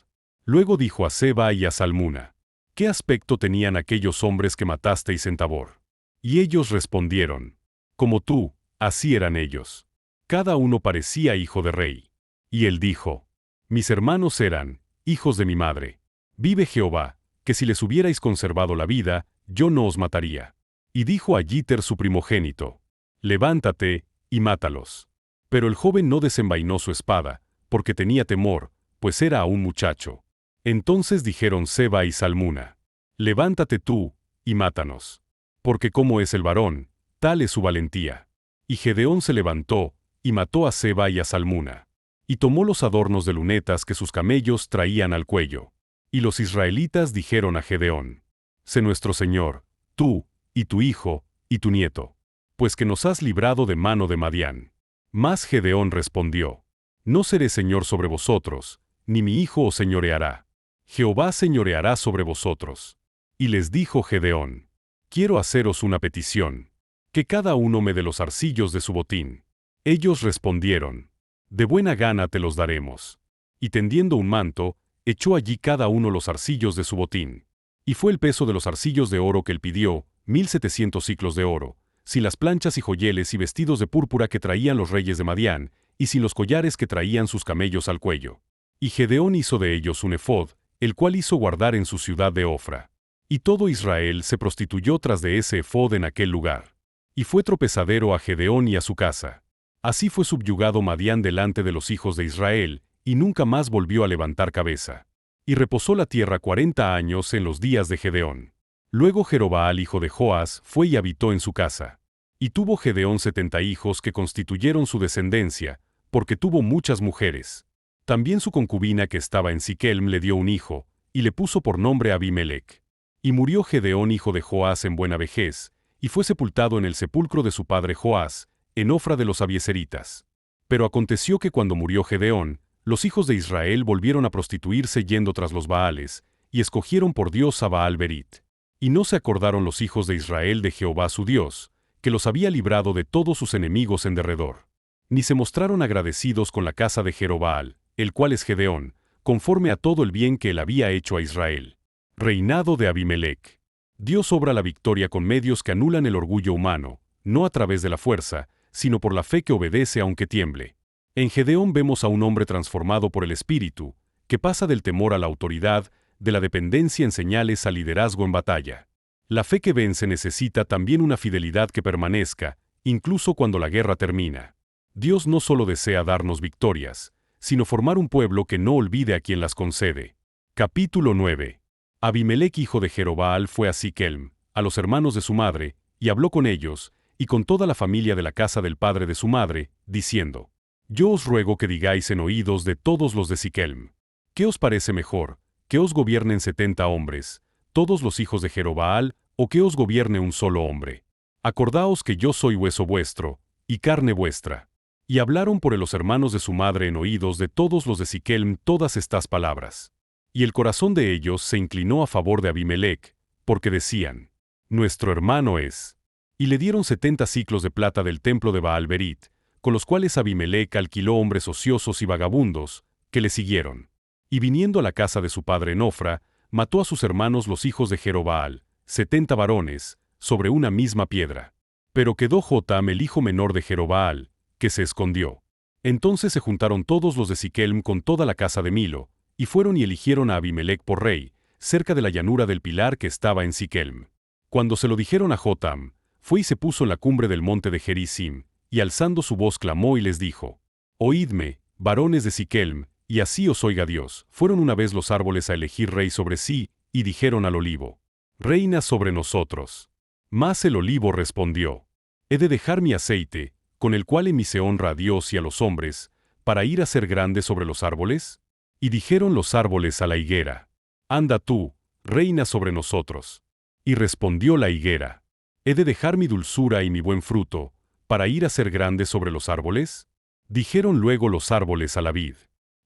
Luego dijo a Seba y a Salmuna: ¿Qué aspecto tenían aquellos hombres que matasteis en Tabor? Y ellos respondieron: Como tú, así eran ellos. Cada uno parecía hijo de rey. Y él dijo: Mis hermanos eran hijos de mi madre. Vive Jehová, que si les hubierais conservado la vida, yo no os mataría. Y dijo a Yiter su primogénito: Levántate, y mátalos. Pero el joven no desenvainó su espada, porque tenía temor, pues era aún muchacho. Entonces dijeron Seba y Salmuna: Levántate tú, y mátanos. Porque como es el varón, tal es su valentía. Y Gedeón se levantó, y mató a Seba y a Salmuna. Y tomó los adornos de lunetas que sus camellos traían al cuello. Y los israelitas dijeron a Gedeón: Sé nuestro señor, tú, y tu hijo, y tu nieto, pues que nos has librado de mano de Madián. Mas Gedeón respondió: No seré señor sobre vosotros, ni mi hijo os señoreará. Jehová señoreará sobre vosotros. Y les dijo Gedeón: Quiero haceros una petición, que cada uno me dé los arcillos de su botín. Ellos respondieron: De buena gana te los daremos. Y tendiendo un manto, echó allí cada uno los arcillos de su botín. Y fue el peso de los arcillos de oro que él pidió, 1700 siclos de oro, sin las planchas y joyeles y vestidos de púrpura que traían los reyes de Madián, y sin los collares que traían sus camellos al cuello. Y Gedeón hizo de ellos un efod, el cual hizo guardar en su ciudad de Ofra. Y todo Israel se prostituyó tras de ese efod en aquel lugar. Y fue tropezadero a Gedeón y a su casa. Así fue subyugado Madián delante de los hijos de Israel, y nunca más volvió a levantar cabeza. Y reposó la tierra 40 años en los días de Gedeón. Luego Jerobaal hijo de Joas fue y habitó en su casa. Y tuvo Gedeón 70 hijos que constituyeron su descendencia, porque tuvo muchas mujeres. También su concubina que estaba en Siquelm le dio un hijo, y le puso por nombre Abimelech. Y murió Gedeón hijo de Joas en buena vejez, y fue sepultado en el sepulcro de su padre Joas, en Ofra de los Abieseritas. Pero aconteció que cuando murió Gedeón, los hijos de Israel volvieron a prostituirse yendo tras los Baales, y escogieron por Dios a Baal-Berit. Y no se acordaron los hijos de Israel de Jehová su Dios, que los había librado de todos sus enemigos en derredor. Ni se mostraron agradecidos con la casa de Jerobaal, el cual es Gedeón, conforme a todo el bien que él había hecho a Israel. Reinado de Abimelech. Dios obra la victoria con medios que anulan el orgullo humano, no a través de la fuerza, sino por la fe que obedece aunque tiemble. En Gedeón vemos a un hombre transformado por el Espíritu, que pasa del temor a la autoridad, de la dependencia en señales al liderazgo en batalla. La fe que vence necesita también una fidelidad que permanezca, incluso cuando la guerra termina. Dios no solo desea darnos victorias, sino formar un pueblo que no olvide a quien las concede. Capítulo 9. Abimelech hijo de Jerobaal fue a Siquelm, a los hermanos de su madre, y habló con ellos, y con toda la familia de la casa del padre de su madre, diciendo: Yo os ruego que digáis en oídos de todos los de Siquelm: ¿Qué os parece mejor, que os gobiernen 70 hombres, todos los hijos de Jerobaal, o que os gobierne un solo hombre? Acordaos que yo soy hueso vuestro, y carne vuestra. Y hablaron por los hermanos de su madre en oídos de todos los de Siquelm todas estas palabras. Y el corazón de ellos se inclinó a favor de Abimelech, porque decían: Nuestro hermano es. Y le dieron 70 siclos de plata del templo de Baal-Berit, con los cuales Abimelech alquiló hombres ociosos y vagabundos, que le siguieron. Y viniendo a la casa de su padre en Ofra, mató a sus hermanos los hijos de Jerobaal, 70 varones, sobre una misma piedra. Pero quedó Jotam el hijo menor de Jerobaal, que se escondió. Entonces se juntaron todos los de Siquelm con toda la casa de Milo, y fueron y eligieron a Abimelech por rey, cerca de la llanura del pilar que estaba en Siquelm. Cuando se lo dijeron a Jotam, fue y se puso en la cumbre del monte de Gerizim, y alzando su voz clamó y les dijo: Oídme, varones de Siquelm, y así os oiga Dios. Fueron una vez los árboles a elegir rey sobre sí, y dijeron al olivo: Reina sobre nosotros. Mas el olivo respondió: He de dejar mi aceite, con el cual en mí se honra a Dios y a los hombres, para ir a ser grande sobre los árboles. Y dijeron los árboles a la higuera: Anda tú, reina sobre nosotros. Y respondió la higuera: ¿He de dejar mi dulzura y mi buen fruto, para ir a ser grande sobre los árboles? Dijeron luego los árboles a la vid: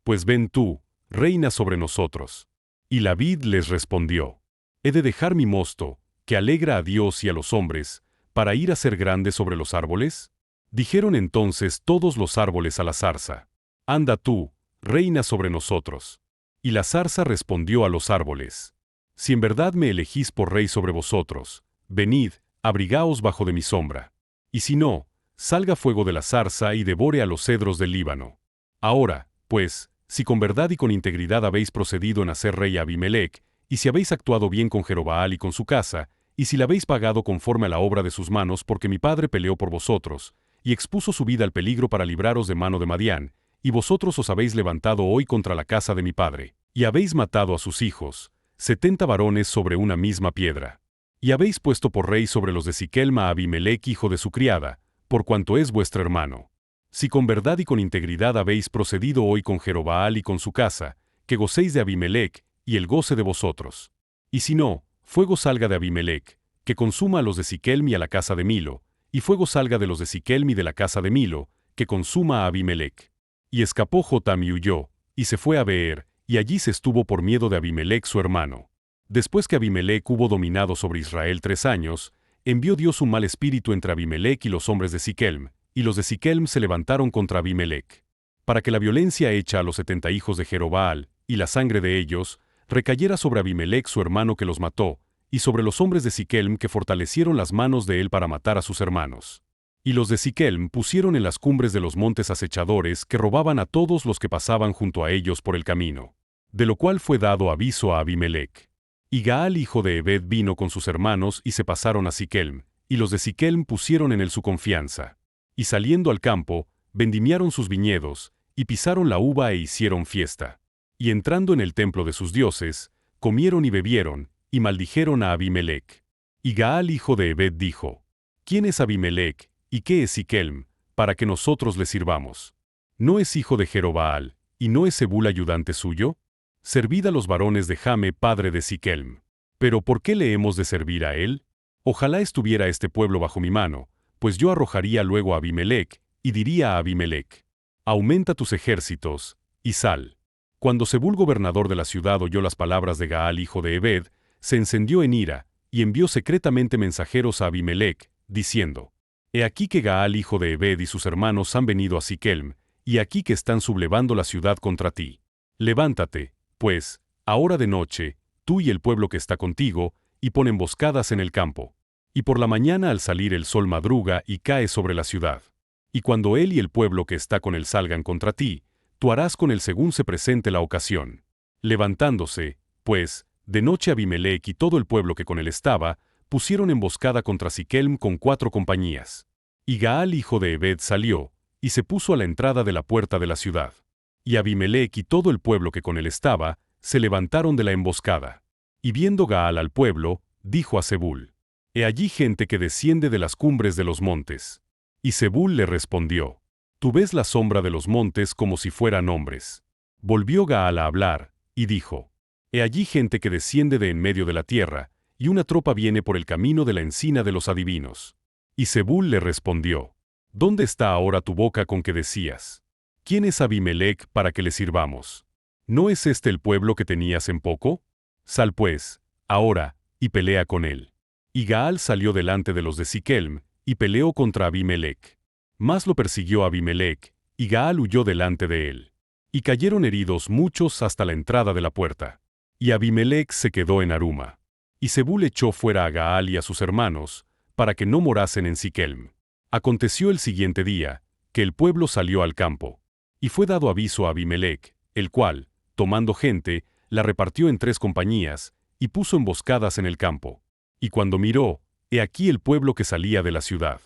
Pues ven tú, reina sobre nosotros. Y la vid les respondió: ¿He de dejar mi mosto, que alegra a Dios y a los hombres, para ir a ser grande sobre los árboles? Dijeron entonces todos los árboles a la zarza: Anda tú, reina sobre nosotros. Y la zarza respondió a los árboles: Si en verdad me elegís por rey sobre vosotros, venid, abrigaos bajo de mi sombra. Y si no, salga fuego de la zarza y devore a los cedros del Líbano. Ahora, pues, si con verdad y con integridad habéis procedido en hacer rey a Abimelec, y si habéis actuado bien con Jerobaal y con su casa, y si le habéis pagado conforme a la obra de sus manos, porque mi padre peleó por vosotros, y expuso su vida al peligro para libraros de mano de Madián, y vosotros os habéis levantado hoy contra la casa de mi padre, y habéis matado a sus hijos, 70 varones sobre una misma piedra. Y habéis puesto por rey sobre los de Siquelm a Abimelec hijo de su criada, por cuanto es vuestro hermano. Si con verdad y con integridad habéis procedido hoy con Jerobaal y con su casa, que gocéis de Abimelec, y él goce de vosotros. Y si no, fuego salga de Abimelec, que consuma a los de Siquelm y a la casa de Milo, y fuego salga de los de Siquelm y de la casa de Milo, que consuma a Abimelec. Y escapó Jotam y huyó, y se fue a Beer, y allí se estuvo por miedo de Abimelec su hermano. Después que Abimelec hubo dominado sobre Israel 3 años, envió Dios un mal espíritu entre Abimelec y los hombres de Siquelm, y los de Siquelm se levantaron contra Abimelec, para que la violencia hecha a los 70 hijos de Jerobaal, y la sangre de ellos, recayera sobre Abimelec su hermano que los mató, y sobre los hombres de Siquelm que fortalecieron las manos de él para matar a sus hermanos. Y los de Siquelm pusieron en las cumbres de los montes acechadores que robaban a todos los que pasaban junto a ellos por el camino, de lo cual fue dado aviso a Abimelec. Y Gaal hijo de Ebed vino con sus hermanos y se pasaron a Siquelm, y los de Siquelm pusieron en él su confianza. Y saliendo al campo, vendimiaron sus viñedos, y pisaron la uva e hicieron fiesta. Y entrando en el templo de sus dioses, comieron y bebieron, y maldijeron a Abimelec. Y Gaal hijo de Ebed dijo: ¿Quién es Abimelec, y qué es Siquelm, para que nosotros le sirvamos? ¿No es hijo de Jerobaal, y no es Zebul ayudante suyo? Servid a los varones de Jame padre de Siquelm. ¿Pero por qué le hemos de servir a él? Ojalá estuviera este pueblo bajo mi mano, pues yo arrojaría luego a Abimelec, y diría a Abimelec: Aumenta tus ejércitos, y sal. Cuando Zebul gobernador de la ciudad oyó las palabras de Gaal hijo de Ebed, se encendió en ira, y envió secretamente mensajeros a Abimelec, diciendo: He aquí que Gaal hijo de Ebed y sus hermanos han venido a Siquelm, y aquí que están sublevando la ciudad contra ti. Levántate, pues, ahora de noche, tú y el pueblo que está contigo, y pon emboscadas en el campo. Y por la mañana al salir el sol madruga y cae sobre la ciudad. Y cuando él y el pueblo que está con él salgan contra ti, tú harás con él según se presente la ocasión. Levantándose, pues, de noche Abimelec y todo el pueblo que con él estaba, pusieron emboscada contra Siquelm con 4 compañías. Y Gaal hijo de Ebed salió, y se puso a la entrada de la puerta de la ciudad. Y Abimelec y todo el pueblo que con él estaba, se levantaron de la emboscada. Y viendo Gaal al pueblo, dijo a Zebul: He allí gente que desciende de las cumbres de los montes. Y Zebul le respondió: Tú ves la sombra de los montes como si fueran hombres. Volvió Gaal a hablar, y dijo: He allí gente que desciende de en medio de la tierra, y una tropa viene por el camino de la encina de los adivinos. Y Zebul le respondió: ¿Dónde está ahora tu boca con que decías: ¿Quién es Abimelec para que le sirvamos? ¿No es este el pueblo que tenías en poco? Sal pues, ahora, y pelea con él. Y Gaal salió delante de los de Siquelm, y peleó contra Abimelec. Mas lo persiguió Abimelec, y Gaal huyó delante de él. Y cayeron heridos muchos hasta la entrada de la puerta. Y Abimelec se quedó en Aruma. Y Zebul echó fuera a Gaal y a sus hermanos, para que no morasen en Siquelm. Aconteció el siguiente día, que el pueblo salió al campo. Y fue dado aviso a Abimelec, el cual, tomando gente, la repartió en 3 compañías, y puso emboscadas en el campo. Y cuando miró, he aquí el pueblo que salía de la ciudad.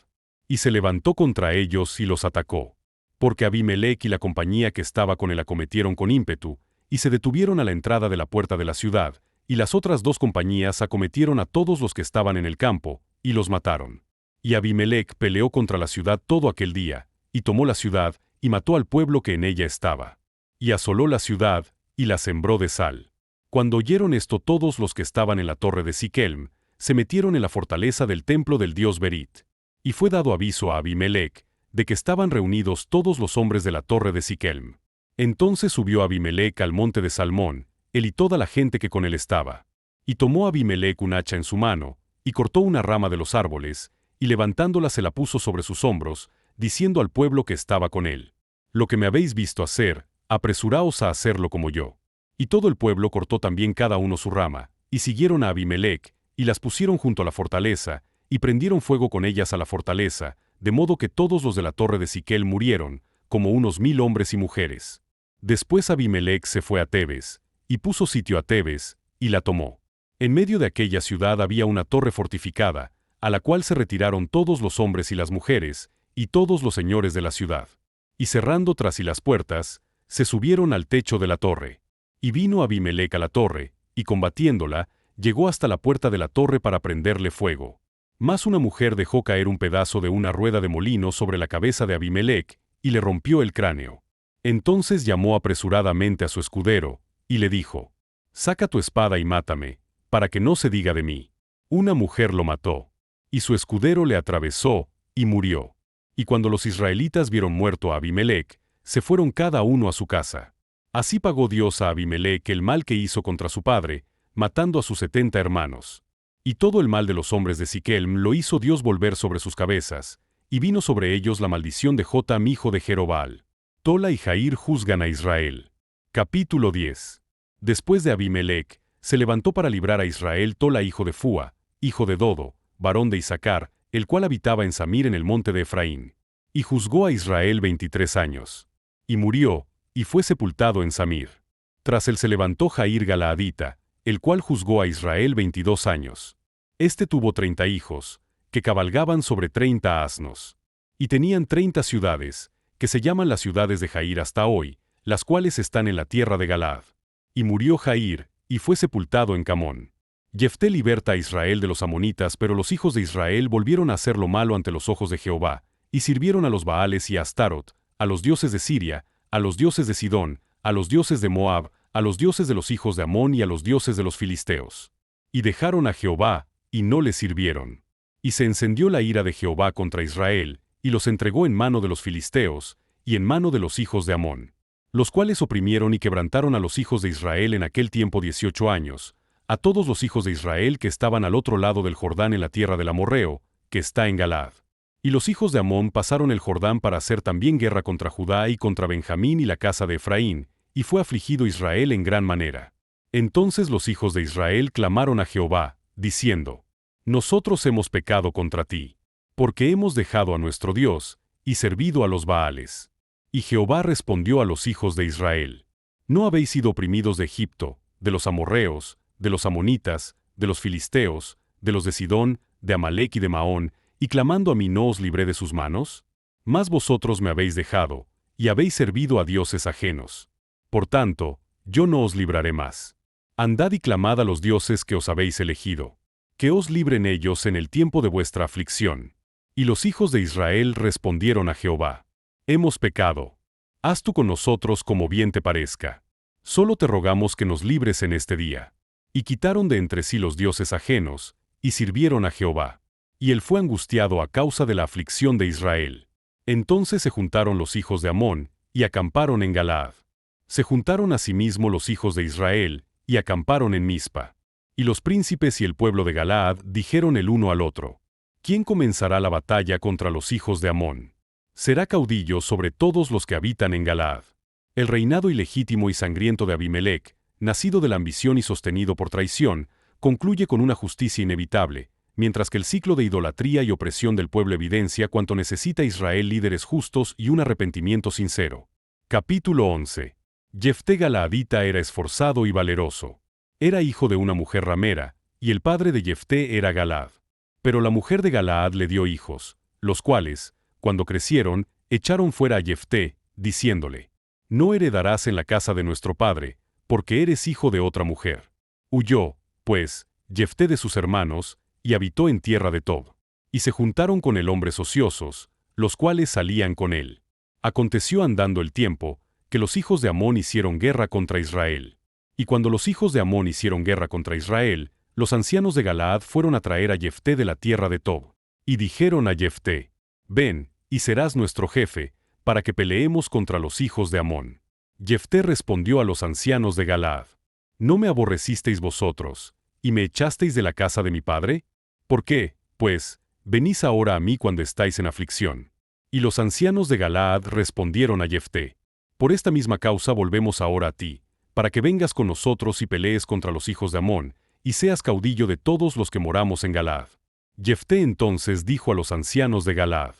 Y se levantó contra ellos y los atacó. Porque Abimelec y la compañía que estaba con él acometieron con ímpetu, y se detuvieron a la entrada de la puerta de la ciudad, y las otras 2 compañías acometieron a todos los que estaban en el campo, y los mataron. Y Abimelec peleó contra la ciudad todo aquel día, y tomó la ciudad, y mató al pueblo que en ella estaba. Y asoló la ciudad, y la sembró de sal. Cuando oyeron esto, todos los que estaban en la torre de Siquelm se metieron en la fortaleza del templo del dios Berit. Y fue dado aviso a Abimelec de que estaban reunidos todos los hombres de la torre de Siquelm. Entonces subió Abimelec al monte de Salmón, él y toda la gente que con él estaba. Y tomó Abimelec un hacha en su mano, y cortó una rama de los árboles, y levantándola se la puso sobre sus hombros, diciendo al pueblo que estaba con él: Lo que me habéis visto hacer, apresuraos a hacerlo como yo. Y todo el pueblo cortó también cada uno su rama, y siguieron a Abimelec, y las pusieron junto a la fortaleza, y prendieron fuego con ellas a la fortaleza, de modo que todos los de la torre de Siquel murieron, como unos 1000 hombres y mujeres. Después Abimelec se fue a Tebes, y puso sitio a Tebes, y la tomó. En medio de aquella ciudad había una torre fortificada, a la cual se retiraron todos los hombres y las mujeres, y todos los señores de la ciudad. Y cerrando tras sí las puertas, se subieron al techo de la torre. Y vino Abimelec a la torre, y combatiéndola, llegó hasta la puerta de la torre para prenderle fuego. Mas una mujer dejó caer un pedazo de una rueda de molino sobre la cabeza de Abimelec, y le rompió el cráneo. Entonces llamó apresuradamente a su escudero, y le dijo: Saca tu espada y mátame, para que no se diga de mí. Una mujer lo mató. Y su escudero le atravesó, y murió. Y cuando los israelitas vieron muerto a Abimelec, se fueron cada uno a su casa. Así pagó Dios a Abimelec el mal que hizo contra su padre, matando a sus 70 hermanos. Y todo el mal de los hombres de Siquelm lo hizo Dios volver sobre sus cabezas, y vino sobre ellos la maldición de Jotam hijo de Jerobbaal. Tola y Jair juzgan a Israel. Capítulo 10. Después de Abimelec, se levantó para librar a Israel Tola hijo de Fúa, hijo de Dodo, varón de Isaacar, el cual habitaba en Samir en el monte de Efraín. Y juzgó a Israel 23 años. Y murió, y fue sepultado en Samir. Tras él se levantó Jair Galaadita, el cual juzgó a Israel 22 años. Este tuvo 30 hijos, que cabalgaban sobre 30 asnos. Y tenían 30 ciudades, que se llaman las ciudades de Jair hasta hoy, las cuales están en la tierra de Galaad. Y murió Jair, y fue sepultado en Camón. Jefté liberta a Israel de los amonitas, pero los hijos de Israel volvieron a hacer lo malo ante los ojos de Jehová, y sirvieron a los Baales y a Astarot, a los dioses de Siria, a los dioses de Sidón, a los dioses de Moab, a los dioses de los hijos de Amón y a los dioses de los filisteos. Y dejaron a Jehová, y no le sirvieron. Y se encendió la ira de Jehová contra Israel, y los entregó en mano de los filisteos, y en mano de los hijos de Amón, los cuales oprimieron y quebrantaron a los hijos de Israel en aquel tiempo 18 años, a todos los hijos de Israel que estaban al otro lado del Jordán en la tierra del Amorreo, que está en Galaad. Y los hijos de Amón pasaron el Jordán para hacer también guerra contra Judá y contra Benjamín y la casa de Efraín, y fue afligido Israel en gran manera. Entonces los hijos de Israel clamaron a Jehová, diciendo: Nosotros hemos pecado contra ti, porque hemos dejado a nuestro Dios, y servido a los Baales. Y Jehová respondió a los hijos de Israel: ¿No habéis sido oprimidos de Egipto, de los amorreos, de los amonitas, de los filisteos, de los de Sidón, de Amalec y de Maón, y clamando a mí no os libré de sus manos? Mas vosotros me habéis dejado, y habéis servido a dioses ajenos. Por tanto, yo no os libraré más. Andad y clamad a los dioses que os habéis elegido, que os libren ellos en el tiempo de vuestra aflicción. Y los hijos de Israel respondieron a Jehová: Hemos pecado. Haz tú con nosotros como bien te parezca. Solo te rogamos que nos libres en este día. Y quitaron de entre sí los dioses ajenos, y sirvieron a Jehová. Y él fue angustiado a causa de la aflicción de Israel. Entonces se juntaron los hijos de Amón, y acamparon en Galaad. Se juntaron asimismo los hijos de Israel, y acamparon en Mizpa. Y los príncipes y el pueblo de Galaad dijeron el uno al otro: ¿Quién comenzará la batalla contra los hijos de Amón? Será caudillo sobre todos los que habitan en Galaad. El reinado ilegítimo y sangriento de Abimelec, nacido de la ambición y sostenido por traición, concluye con una justicia inevitable, mientras que el ciclo de idolatría y opresión del pueblo evidencia cuánto necesita Israel líderes justos y un arrepentimiento sincero. Capítulo 11. Jefté Galaadita era esforzado y valeroso. Era hijo de una mujer ramera, y el padre de Jefté era Galaad. Pero la mujer de Galaad le dio hijos, los cuales, cuando crecieron, echaron fuera a Jefté, diciéndole: No heredarás en la casa de nuestro padre, porque eres hijo de otra mujer. Huyó, pues, Jefté de sus hermanos, y habitó en tierra de Tob. Y se juntaron con él hombres ociosos, los cuales salían con él. Aconteció andando el tiempo, que los hijos de Amón hicieron guerra contra Israel. Y cuando los hijos de Amón hicieron guerra contra Israel, los ancianos de Galaad fueron a traer a Jefté de la tierra de Tob. Y dijeron a Jefté: Ven, y serás nuestro jefe, para que peleemos contra los hijos de Amón. Jefté respondió a los ancianos de Galaad: ¿No me aborrecisteis vosotros, y me echasteis de la casa de mi padre? ¿Por qué, pues, venís ahora a mí cuando estáis en aflicción? Y los ancianos de Galaad respondieron a Jefté: Por esta misma causa volvemos ahora a ti, para que vengas con nosotros y pelees contra los hijos de Amón, y seas caudillo de todos los que moramos en Galaad. Jefté entonces dijo a los ancianos de Galaad: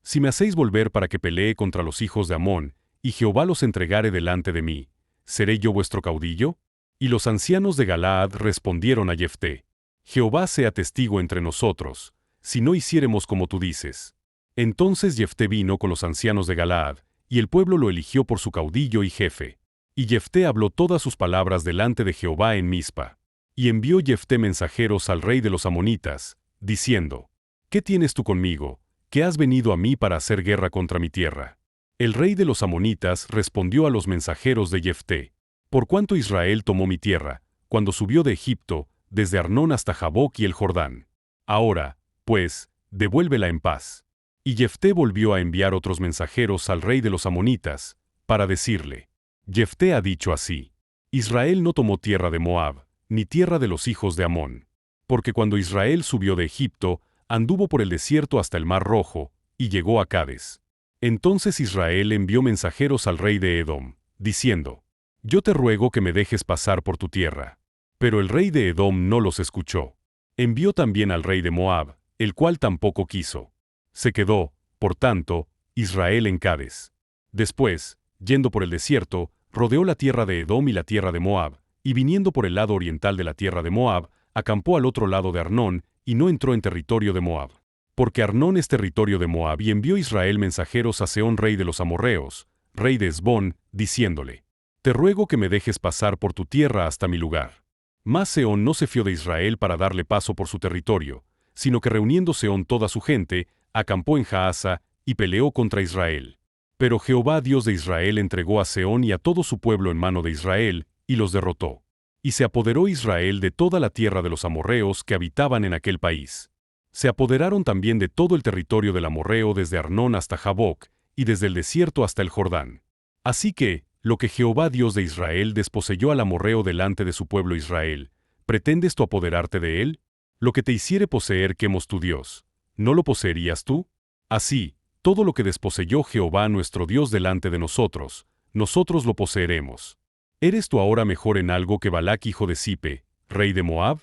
Si me hacéis volver para que pelee contra los hijos de Amón, y Jehová los entregare delante de mí, ¿seré yo vuestro caudillo? Y los ancianos de Galaad respondieron a Jefté: Jehová sea testigo entre nosotros, si no hiciéremos como tú dices. Entonces Jefté vino con los ancianos de Galaad, y el pueblo lo eligió por su caudillo y jefe. Y Jefté habló todas sus palabras delante de Jehová en Mizpa. Y envió Jefté mensajeros al rey de los amonitas, diciendo: ¿Qué tienes tú conmigo, que has venido a mí para hacer guerra contra mi tierra? El rey de los amonitas respondió a los mensajeros de Jefté: Por cuanto Israel tomó mi tierra, cuando subió de Egipto, desde Arnón hasta Jaboc y el Jordán. Ahora, pues, devuélvela en paz. Y Jefté volvió a enviar otros mensajeros al rey de los amonitas, para decirle: Jefté ha dicho así: Israel no tomó tierra de Moab, ni tierra de los hijos de Amón. Porque cuando Israel subió de Egipto, anduvo por el desierto hasta el Mar Rojo, y llegó a Cades. Entonces Israel envió mensajeros al rey de Edom, diciendo: Yo te ruego que me dejes pasar por tu tierra. Pero el rey de Edom no los escuchó. Envió también al rey de Moab, el cual tampoco quiso. Se quedó, por tanto, Israel en Cades. Después, yendo por el desierto, rodeó la tierra de Edom y la tierra de Moab, y viniendo por el lado oriental de la tierra de Moab, acampó al otro lado de Arnón, y no entró en territorio de Moab. Porque Arnón es territorio de Moab, y envió Israel mensajeros a Sehón rey de los amorreos, rey de Hesbón, diciéndole: Te ruego que me dejes pasar por tu tierra hasta mi lugar. Mas Sehón no se fió de Israel para darle paso por su territorio, sino que reuniendo Sehón toda su gente, acampó en Jaasa, y peleó contra Israel. Pero Jehová Dios de Israel entregó a Sehón y a todo su pueblo en mano de Israel, y los derrotó. Y se apoderó Israel de toda la tierra de los amorreos que habitaban en aquel país. Se apoderaron también de todo el territorio del amorreo desde Arnón hasta Jaboc, y desde el desierto hasta el Jordán. Así que, lo que Jehová Dios de Israel desposeyó al amorreo delante de su pueblo Israel, ¿pretendes tú apoderarte de él? Lo que te hiciere poseer Quemos tu Dios, ¿no lo poseerías tú? Así, todo lo que desposeyó Jehová nuestro Dios delante de nosotros, nosotros lo poseeremos. ¿Eres tú ahora mejor en algo que Balac hijo de Zipe, rey de Moab?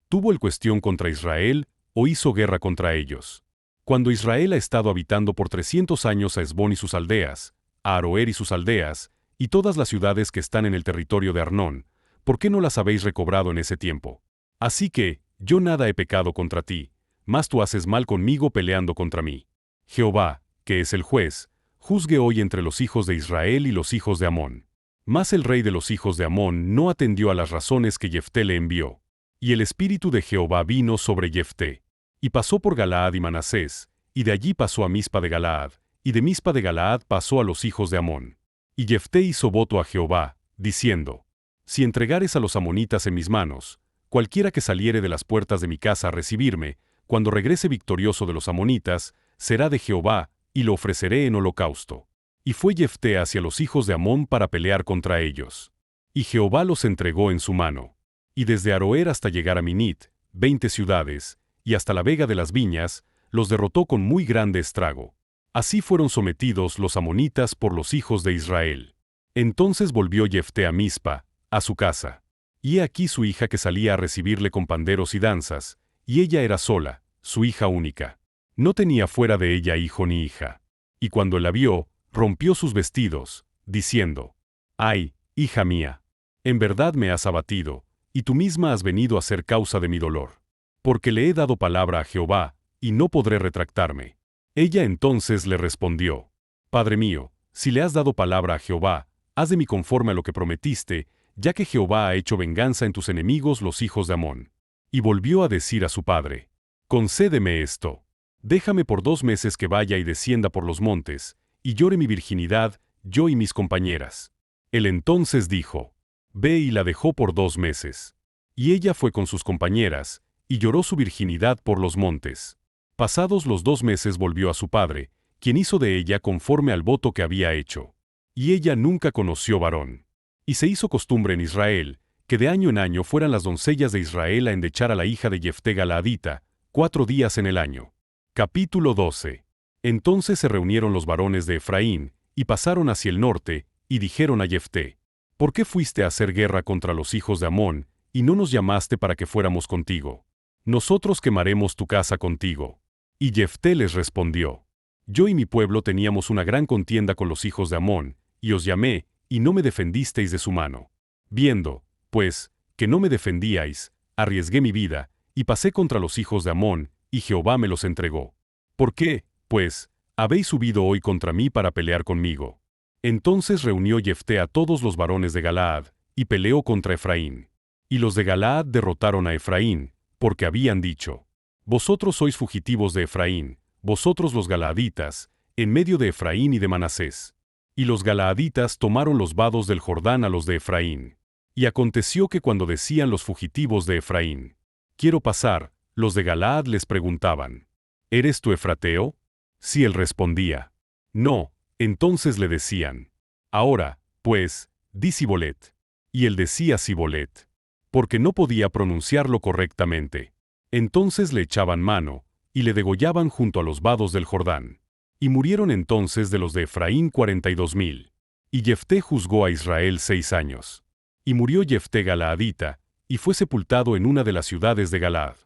¿Tuvo el cuestión contra Israel, o hizo guerra contra ellos? Cuando Israel ha estado habitando por 300 años a Hesbón y sus aldeas, a Aroer y sus aldeas, y todas las ciudades que están en el territorio de Arnón, ¿por qué no las habéis recobrado en ese tiempo? Así que, yo nada he pecado contra ti, mas tú haces mal conmigo peleando contra mí. Jehová, que es el juez, juzgue hoy entre los hijos de Israel y los hijos de Amón. Mas el rey de los hijos de Amón no atendió a las razones que Jefté le envió. Y el espíritu de Jehová vino sobre Jefté. Y pasó por Galaad y Manasés, y de allí pasó a Mizpa de Galaad, y de Mizpa de Galaad pasó a los hijos de Amón. Y Jefté hizo voto a Jehová, diciendo: Si entregares a los amonitas en mis manos, cualquiera que saliere de las puertas de mi casa a recibirme, cuando regrese victorioso de los amonitas, será de Jehová, y lo ofreceré en holocausto. Y fue Jefté hacia los hijos de Amón para pelear contra ellos. Y Jehová los entregó en su mano. Y desde Aroer hasta llegar a Minit, 20 ciudades, y hasta la vega de las viñas, los derrotó con muy grande estrago. Así fueron sometidos los amonitas por los hijos de Israel. Entonces volvió Jefté a Mizpa, a su casa. Y he aquí su hija que salía a recibirle con panderos y danzas, y ella era sola, su hija única. No tenía fuera de ella hijo ni hija. Y cuando la vio, rompió sus vestidos, diciendo: Ay, hija mía, en verdad me has abatido, y tú misma has venido a ser causa de mi dolor. Porque le he dado palabra a Jehová, y no podré retractarme. Ella entonces le respondió: Padre mío, si le has dado palabra a Jehová, haz de mí conforme a lo que prometiste, ya que Jehová ha hecho venganza en tus enemigos los hijos de Amón. Y volvió a decir a su padre: Concédeme esto. Déjame por 2 meses que vaya y descienda por los montes, y llore mi virginidad, yo y mis compañeras. Él entonces dijo: Ve y la dejó por 2 meses. Y ella fue con sus compañeras, y lloró su virginidad por los montes. Pasados los 2 meses volvió a su padre, quien hizo de ella conforme al voto que había hecho. Y ella nunca conoció varón. Y se hizo costumbre en Israel, que de año en año fueran las doncellas de Israel a endechar a la hija de Jefté Galaadita, 4 días en el año. Capítulo 12. Entonces se reunieron los varones de Efraín, y pasaron hacia el norte, y dijeron a Jefté: ¿Por qué fuiste a hacer guerra contra los hijos de Amón, y no nos llamaste para que fuéramos contigo? Nosotros quemaremos tu casa contigo. Y Jefté les respondió: Yo y mi pueblo teníamos una gran contienda con los hijos de Amón, y os llamé, y no me defendisteis de su mano. Viendo, pues, que no me defendíais, arriesgué mi vida, y pasé contra los hijos de Amón, y Jehová me los entregó. ¿Por qué, pues, habéis subido hoy contra mí para pelear conmigo? Entonces reunió Jefté a todos los varones de Galaad, y peleó contra Efraín. Y los de Galaad derrotaron a Efraín, porque habían dicho: Vosotros sois fugitivos de Efraín, vosotros los galaaditas, en medio de Efraín y de Manasés. Y los galaaditas tomaron los vados del Jordán a los de Efraín. Y aconteció que cuando decían los fugitivos de Efraín: Quiero pasar, los de Galaad les preguntaban: ¿Eres tú efrateo? Si él respondía: No, entonces le decían: Ahora, pues, di Sibolet. Y él decía Sibolet, porque no podía pronunciarlo correctamente. Entonces le echaban mano, y le degollaban junto a los vados del Jordán. Y murieron entonces de los de Efraín 42,000. Y Jefté juzgó a Israel 6 años. Y murió Jefté Galaadita, y fue sepultado en una de las ciudades de Galaad.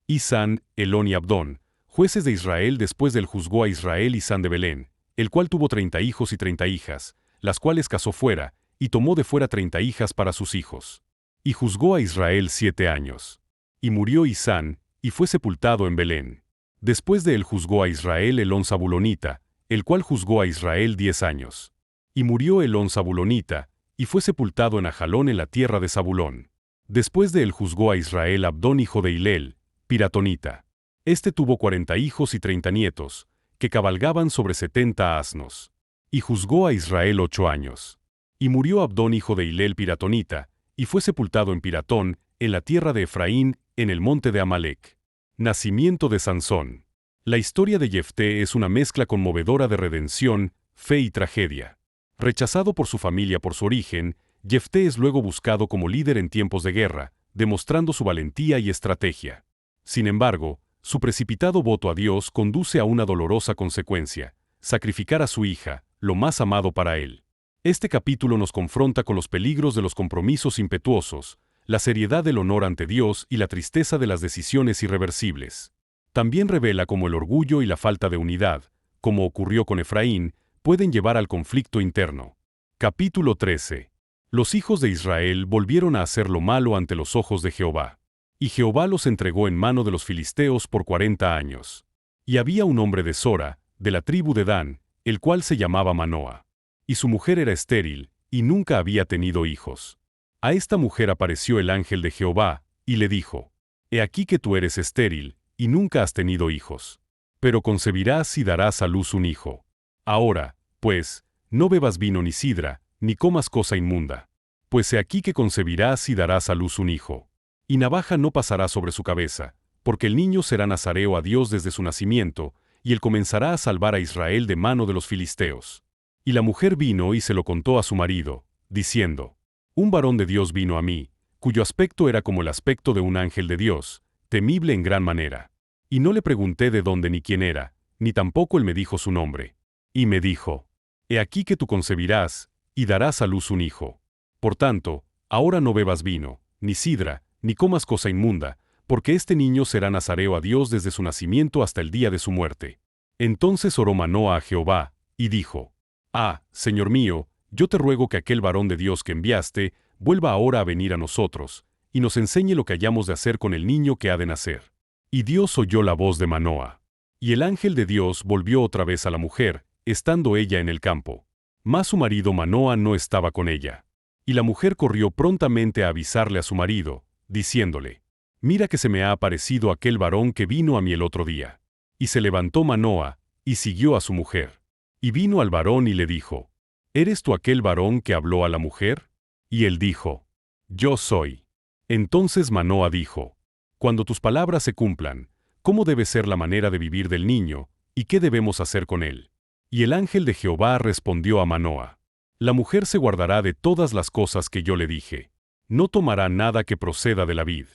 Isán, Elón y Abdón, jueces de Israel, después del juzgó a Israel Isán de Belén, el cual tuvo 30 hijos y 30 hijas, las cuales casó fuera, y tomó de fuera 30 hijas para sus hijos. Y juzgó a Israel 7 años. Y murió Isán, y fue sepultado en Belén. Después de él juzgó a Israel Elón Zabulonita, el cual juzgó a Israel 10 años. Y murió Elón Zabulonita, y fue sepultado en Ajalón en la tierra de Zabulón. Después de él juzgó a Israel Abdón hijo de Hilel, piratonita. Este tuvo 40 hijos y 30 nietos, que cabalgaban sobre 70 asnos. Y juzgó a Israel 8 años. Y murió Abdón hijo de Hilel piratonita, y fue sepultado en Piratón, en la tierra de Efraín, en el monte de Amalec. Nacimiento de Sansón. La historia de Jefté es una mezcla conmovedora de redención, fe y tragedia. Rechazado por su familia por su origen, Jefté es luego buscado como líder en tiempos de guerra, demostrando su valentía y estrategia. Sin embargo, su precipitado voto a Dios conduce a una dolorosa consecuencia: sacrificar a su hija, lo más amado para él. Este capítulo nos confronta con los peligros de los compromisos impetuosos, la seriedad del honor ante Dios y la tristeza de las decisiones irreversibles. También revela cómo el orgullo y la falta de unidad, como ocurrió con Efraín, pueden llevar al conflicto interno. Capítulo 13. Los hijos de Israel volvieron a hacer lo malo ante los ojos de Jehová. Y Jehová los entregó en mano de los filisteos por 40 años. Y había un hombre de Sora, de la tribu de Dan, el cual se llamaba Manoa. Y su mujer era estéril, y nunca había tenido hijos. A esta mujer apareció el ángel de Jehová, y le dijo: He aquí que tú eres estéril, y nunca has tenido hijos. Pero concebirás y darás a luz un hijo. Ahora, pues, no bebas vino ni sidra, ni comas cosa inmunda. Pues he aquí que concebirás y darás a luz un hijo. Y navaja no pasará sobre su cabeza, porque el niño será nazareo a Dios desde su nacimiento, y él comenzará a salvar a Israel de mano de los filisteos. Y la mujer vino y se lo contó a su marido, diciendo: Un varón de Dios vino a mí, cuyo aspecto era como el aspecto de un ángel de Dios, temible en gran manera. Y no le pregunté de dónde ni quién era, ni tampoco él me dijo su nombre. Y me dijo: He aquí que tú concebirás, y darás a luz un hijo. Por tanto, ahora no bebas vino, ni sidra, ni comas cosa inmunda, porque este niño será nazareo a Dios desde su nacimiento hasta el día de su muerte. Entonces oró Manoa a Jehová, y dijo: Señor mío, yo te ruego que aquel varón de Dios que enviaste vuelva ahora a venir a nosotros, y nos enseñe lo que hayamos de hacer con el niño que ha de nacer. Y Dios oyó la voz de Manoa. Y el ángel de Dios volvió otra vez a la mujer, estando ella en el campo. Mas su marido Manoa no estaba con ella. Y la mujer corrió prontamente a avisarle a su marido, diciéndole: Mira que se me ha aparecido aquel varón que vino a mí el otro día. Y se levantó Manoa, y siguió a su mujer. Y vino al varón y le dijo: ¿Eres tú aquel varón que habló a la mujer? Y él dijo: Yo soy. Entonces Manoa dijo: Cuando tus palabras se cumplan, ¿cómo debe ser la manera de vivir del niño, y qué debemos hacer con él? Y el ángel de Jehová respondió a Manoa: La mujer se guardará de todas las cosas que yo le dije. No tomará nada que proceda de la vid.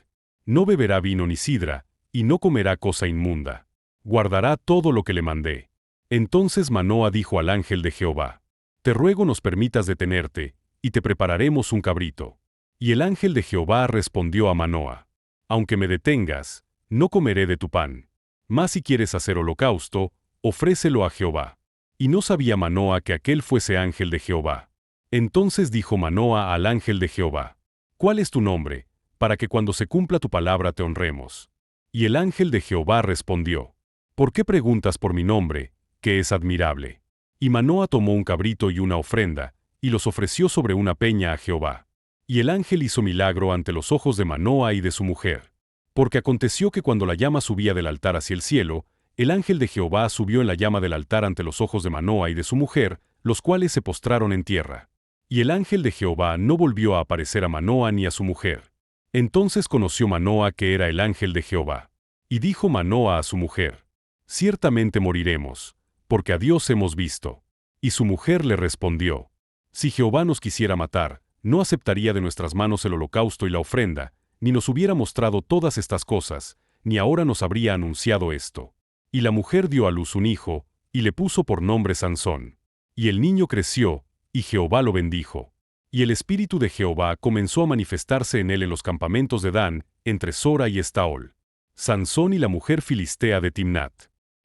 No beberá vino ni sidra, y no comerá cosa inmunda. Guardará todo lo que le mandé. Entonces Manoa dijo al ángel de Jehová: Te ruego nos permitas detenerte, y te prepararemos un cabrito. Y el ángel de Jehová respondió a Manoa: Aunque me detengas, no comeré de tu pan. Mas si quieres hacer holocausto, ofrécelo a Jehová. Y no sabía Manoa que aquel fuese ángel de Jehová. Entonces dijo Manoa al ángel de Jehová: ¿Cuál es tu nombre, para que cuando se cumpla tu palabra te honremos? Y el ángel de Jehová respondió: ¿Por qué preguntas por mi nombre, que es admirable? Y Manoa tomó un cabrito y una ofrenda, y los ofreció sobre una peña a Jehová. Y el ángel hizo milagro ante los ojos de Manoa y de su mujer. Porque aconteció que cuando la llama subía del altar hacia el cielo, el ángel de Jehová subió en la llama del altar ante los ojos de Manoa y de su mujer, los cuales se postraron en tierra. Y el ángel de Jehová no volvió a aparecer a Manoa ni a su mujer. Entonces conoció Manoa que era el ángel de Jehová. Y dijo Manoa a su mujer: Ciertamente moriremos, porque a Dios hemos visto. Y su mujer le respondió: Si Jehová nos quisiera matar, no aceptaría de nuestras manos el holocausto y la ofrenda, ni nos hubiera mostrado todas estas cosas, ni ahora nos habría anunciado esto. Y la mujer dio a luz un hijo, y le puso por nombre Sansón. Y el niño creció, y Jehová lo bendijo. Y el espíritu de Jehová comenzó a manifestarse en él en los campamentos de Dan, entre Sora y Estaol. Sansón y la mujer filistea de Timnat.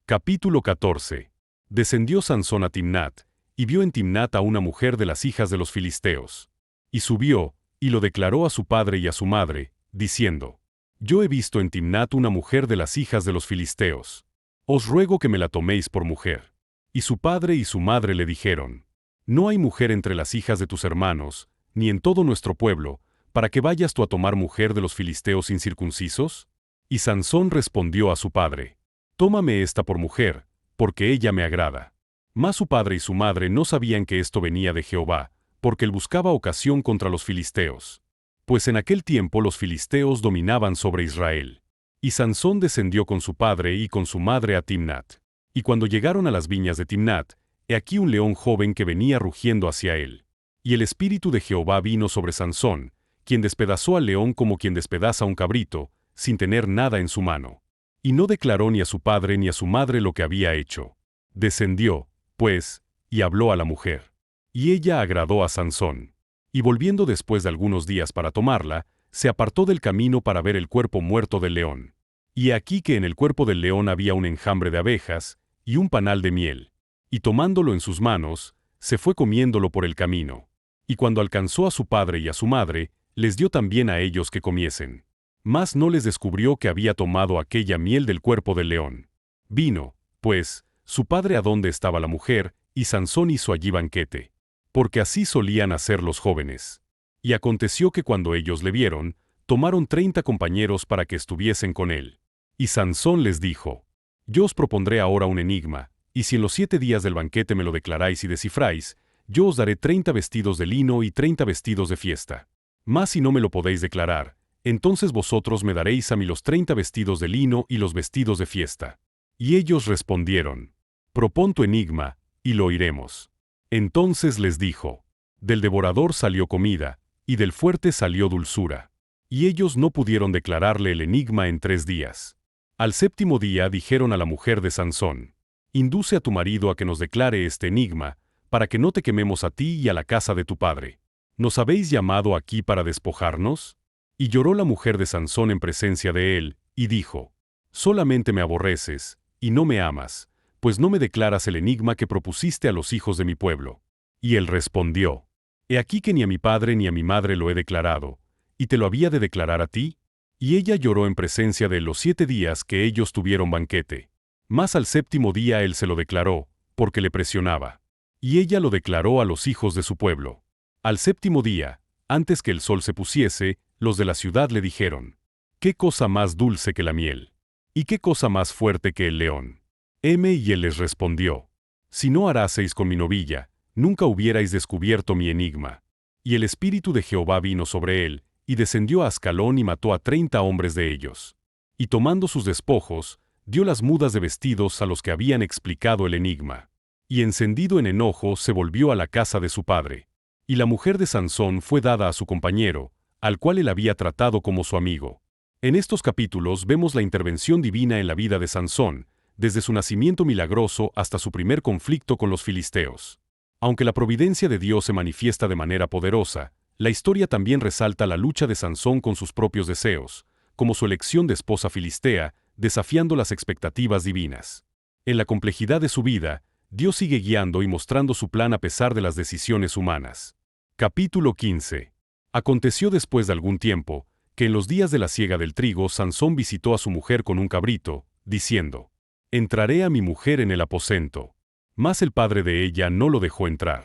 Capítulo 14. Descendió Sansón a Timnat, y vio en Timnat a una mujer de las hijas de los filisteos. Y subió, y lo declaró a su padre y a su madre, diciendo: Yo he visto en Timnat una mujer de las hijas de los filisteos. Os ruego que me la toméis por mujer. Y su padre y su madre le dijeron: No hay mujer entre las hijas de tus hermanos, ni en todo nuestro pueblo, para que vayas tú a tomar mujer de los filisteos incircuncisos. Y Sansón respondió a su padre: Tómame esta por mujer, porque ella me agrada. Mas su padre y su madre no sabían que esto venía de Jehová, porque él buscaba ocasión contra los filisteos. Pues en aquel tiempo los filisteos dominaban sobre Israel. Y Sansón descendió con su padre y con su madre a Timnat. Y cuando llegaron a las viñas de Timnat, he aquí un león joven que venía rugiendo hacia él. Y el espíritu de Jehová vino sobre Sansón, quien despedazó al león como quien despedaza un cabrito, sin tener nada en su mano. Y no declaró ni a su padre ni a su madre lo que había hecho. Descendió, pues, y habló a la mujer. Y ella agradó a Sansón. Y volviendo después de algunos días para tomarla, se apartó del camino para ver el cuerpo muerto del león. Y he aquí que en el cuerpo del león había un enjambre de abejas, y un panal de miel. Y tomándolo en sus manos, se fue comiéndolo por el camino. Y cuando alcanzó a su padre y a su madre, les dio también a ellos que comiesen. Mas no les descubrió que había tomado aquella miel del cuerpo del león. Vino, pues, su padre a donde estaba la mujer, y Sansón hizo allí banquete. Porque así solían hacer los jóvenes. Y aconteció que cuando ellos le vieron, tomaron 30 compañeros para que estuviesen con él. Y Sansón les dijo: Yo os propondré ahora un enigma, y si en los 7 días del banquete me lo declaráis y descifráis, yo os daré 30 vestidos de lino y 30 vestidos de fiesta. Mas si no me lo podéis declarar, entonces vosotros me daréis a mí los 30 vestidos de lino y los vestidos de fiesta. Y ellos respondieron: Propón tu enigma, y lo oiremos. Entonces les dijo: Del devorador salió comida, y del fuerte salió dulzura. Y ellos no pudieron declararle el enigma en 3 días. Al 7º día dijeron a la mujer de Sansón: Induce a tu marido a que nos declare este enigma, para que no te quememos a ti y a la casa de tu padre. ¿Nos habéis llamado aquí para despojarnos? Y lloró la mujer de Sansón en presencia de él, y dijo: Solamente me aborreces, y no me amas, pues no me declaras el enigma que propusiste a los hijos de mi pueblo. Y él respondió: He aquí que ni a mi padre ni a mi madre lo he declarado, ¿y te lo había de declarar a ti? Y ella lloró en presencia de él los 7 días que ellos tuvieron banquete. Mas al 7º día él se lo declaró, porque le presionaba. Y ella lo declaró a los hijos de su pueblo. Al 7º día, antes que el sol se pusiese, los de la ciudad le dijeron: ¿Qué cosa más dulce que la miel? ¿Y qué cosa más fuerte que el león? Heme. Y él les respondió: Si no haraseis con mi novilla, nunca hubierais descubierto mi enigma. Y el espíritu de Jehová vino sobre él, y descendió a Ascalón y mató a 30 hombres de ellos. Y tomando sus despojos, dio las mudas de vestidos a los que habían explicado el enigma. Y encendido en enojo se volvió a la casa de su padre. Y la mujer de Sansón fue dada a su compañero, al cual él había tratado como su amigo. En estos capítulos vemos la intervención divina en la vida de Sansón, desde su nacimiento milagroso hasta su primer conflicto con los filisteos. Aunque la providencia de Dios se manifiesta de manera poderosa, la historia también resalta la lucha de Sansón con sus propios deseos, como su elección de esposa filistea, desafiando las expectativas divinas. En la complejidad de su vida, Dios sigue guiando y mostrando su plan a pesar de las decisiones humanas. Capítulo 15. Aconteció después de algún tiempo, que en los días de la siega del trigo Sansón visitó a su mujer con un cabrito, diciendo: «Entraré a mi mujer en el aposento». Mas el padre de ella no lo dejó entrar.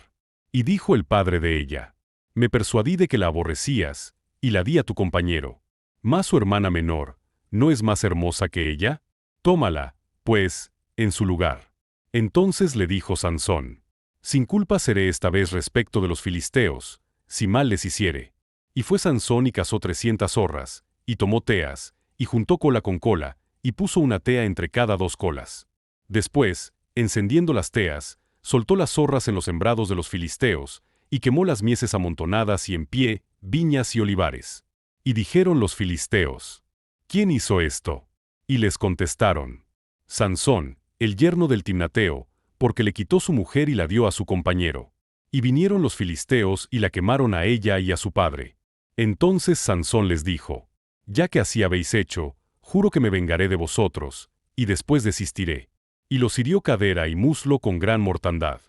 Y dijo el padre de ella: «Me persuadí de que la aborrecías, y la di a tu compañero. Mas su hermana menor, ¿no es más hermosa que ella? Tómala, pues, en su lugar». Entonces le dijo Sansón: «Sin culpa seré esta vez respecto de los filisteos, si mal les hiciere». Y fue Sansón y cazó 300 zorras, y tomó teas, y juntó cola con cola, y puso una tea entre cada 2 colas. Después, encendiendo las teas, soltó las zorras en los sembrados de los filisteos, y quemó las mieses amontonadas y en pie, viñas y olivares. Y dijeron los filisteos: «¿Quién hizo esto?». Y les contestaron: «Sansón, el yerno del Timnateo, porque le quitó su mujer y la dio a su compañero». Y vinieron los filisteos y la quemaron a ella y a su padre. Entonces Sansón les dijo: «Ya que así habéis hecho, juro que me vengaré de vosotros, y después desistiré». Y los hirió cadera y muslo con gran mortandad.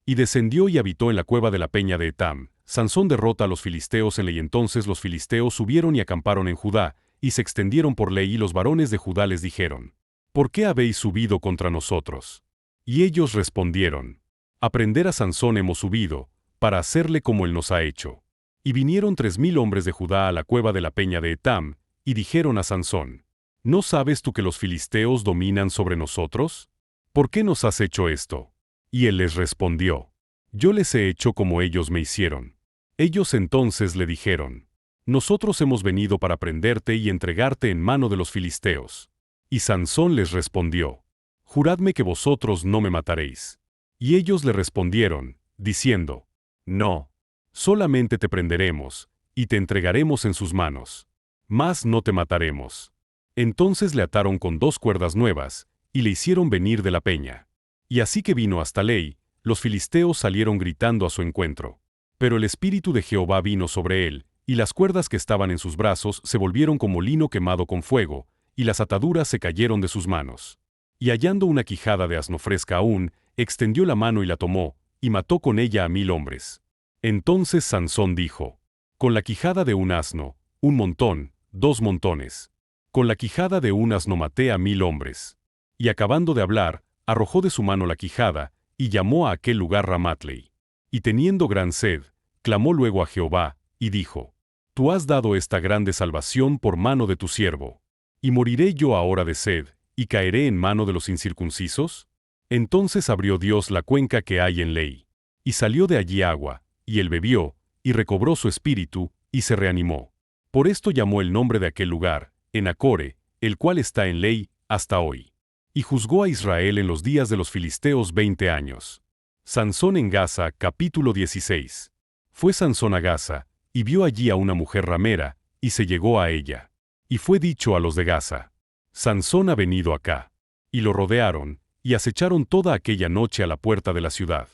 Y descendió y habitó en la cueva de la peña de Etam. Sansón derrota a los filisteos en ley. Entonces los filisteos subieron y acamparon en Judá, y se extendieron por ley, y los varones de Judá les dijeron: «¿Por qué habéis subido contra nosotros?». Y ellos respondieron: «A prender a Sansón hemos subido, para hacerle como él nos ha hecho». Y vinieron 3000 hombres de Judá a la cueva de la peña de Etam, y dijeron a Sansón: «¿No sabes tú que los filisteos dominan sobre nosotros? ¿Por qué nos has hecho esto?». Y él les respondió: «Yo les he hecho como ellos me hicieron». Ellos entonces le dijeron: «Nosotros hemos venido para prenderte y entregarte en mano de los filisteos». Y Sansón les respondió: «Juradme que vosotros no me mataréis». Y ellos le respondieron, diciendo: «No, solamente te prenderemos, y te entregaremos en sus manos. Mas no te mataremos». Entonces le ataron con 2 cuerdas nuevas, y le hicieron venir de la peña. Y así que vino hasta Lei, los filisteos salieron gritando a su encuentro. Pero el espíritu de Jehová vino sobre él, y las cuerdas que estaban en sus brazos se volvieron como lino quemado con fuego, y las ataduras se cayeron de sus manos. Y hallando una quijada de asno fresca aún, extendió la mano y la tomó, y mató con ella a 1000 hombres. Entonces Sansón dijo: «Con la quijada de un asno, 1 montón, 2 montones. Con la quijada de un asno maté a 1000 hombres». Y acabando de hablar, arrojó de su mano la quijada, y llamó a aquel lugar Ramatlei. Y teniendo gran sed, clamó luego a Jehová, y dijo: «Tú has dado esta grande salvación por mano de tu siervo. ¿Y moriré yo ahora de sed, y caeré en mano de los incircuncisos?». Entonces abrió Dios la cuenca que hay en Lei. Y salió de allí agua, y él bebió, y recobró su espíritu, y se reanimó. Por esto llamó el nombre de aquel lugar, Enacore, el cual está en Lei, hasta hoy. Y juzgó a Israel en los días de los filisteos 20 años. Sansón en Gaza, capítulo 16. Fue Sansón a Gaza, y vio allí a una mujer ramera, y se llegó a ella. Y fue dicho a los de Gaza: «Sansón ha venido acá». Y lo rodearon, y acecharon toda aquella noche a la puerta de la ciudad.